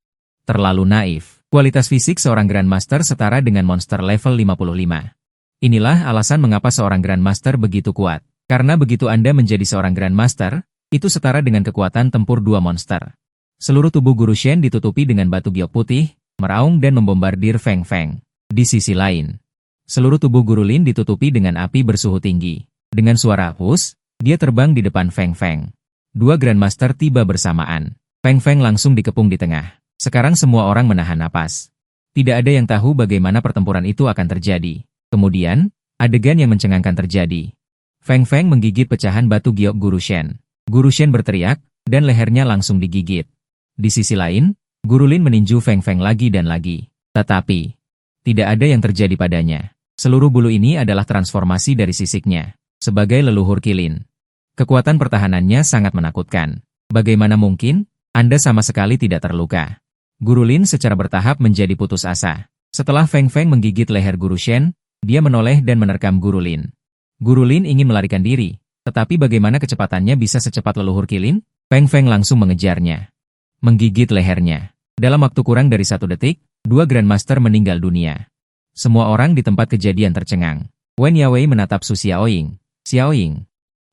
[SPEAKER 1] Terlalu naif. Kualitas fisik seorang Grandmaster setara dengan monster level 55. Inilah alasan mengapa seorang Grandmaster begitu kuat. Karena begitu Anda menjadi seorang Grandmaster, itu setara dengan kekuatan tempur 2 monster. Seluruh tubuh Guru Shen ditutupi dengan batu giok putih, meraung dan membombardir Feng Feng. Di sisi lain, seluruh tubuh Guru Lin ditutupi dengan api bersuhu tinggi. Dengan suara hus, dia terbang di depan Feng Feng. 2 Grandmaster tiba bersamaan. Feng Feng langsung dikepung di tengah. Sekarang semua orang menahan napas. Tidak ada yang tahu bagaimana pertempuran itu akan terjadi. Kemudian, adegan yang mencengangkan terjadi. Feng Feng menggigit pecahan batu giok Guru Shen. Guru Shen berteriak, dan lehernya langsung digigit. Di sisi lain, Guru Lin meninju Feng Feng lagi dan lagi. Tetapi, tidak ada yang terjadi padanya. Seluruh bulu ini adalah transformasi dari sisiknya. Sebagai leluhur kilin. Kekuatan pertahanannya sangat menakutkan. Bagaimana mungkin? Anda sama sekali tidak terluka. Guru Lin secara bertahap menjadi putus asa. Setelah Feng Feng menggigit leher Guru Shen, dia menoleh dan menerkam Guru Lin. Guru Lin ingin melarikan diri. Tetapi bagaimana kecepatannya bisa secepat leluhur kilin? Feng Feng langsung mengejarnya. Menggigit lehernya. Dalam waktu kurang dari 1 detik, 2 Grandmaster meninggal dunia. Semua orang di tempat kejadian tercengang. Wen Yawei menatap Su Xiaoying. Xiaoying.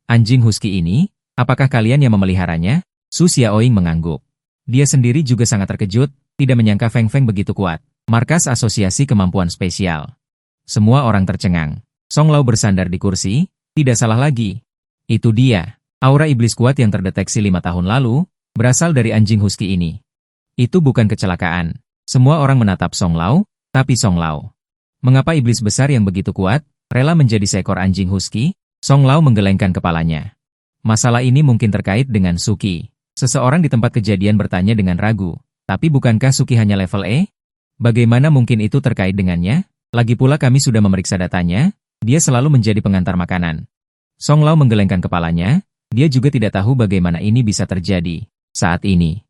[SPEAKER 1] Anjing husky ini, apakah kalian yang memeliharanya? Su Xiaoying mengangguk. Dia sendiri juga sangat terkejut, tidak menyangka Feng Feng begitu kuat. Markas Asosiasi Kemampuan Spesial. Semua orang tercengang. Song Lao bersandar di kursi, tidak salah lagi. Itu dia. Aura iblis kuat yang terdeteksi 5 tahun lalu, berasal dari anjing husky ini. Itu bukan kecelakaan. Semua orang menatap Song Lao, tapi Song Lao. Mengapa iblis besar yang begitu kuat, rela menjadi seekor anjing husky? Song Lao menggelengkan kepalanya. Masalah ini mungkin terkait dengan Suki. Seseorang di tempat kejadian bertanya dengan ragu. Tapi bukankah Suki hanya level E? Bagaimana mungkin itu terkait dengannya? Lagi pula kami sudah memeriksa datanya, dia selalu menjadi pengantar makanan. Song Lao menggelengkan kepalanya, dia juga tidak tahu bagaimana ini bisa terjadi. Saat ini,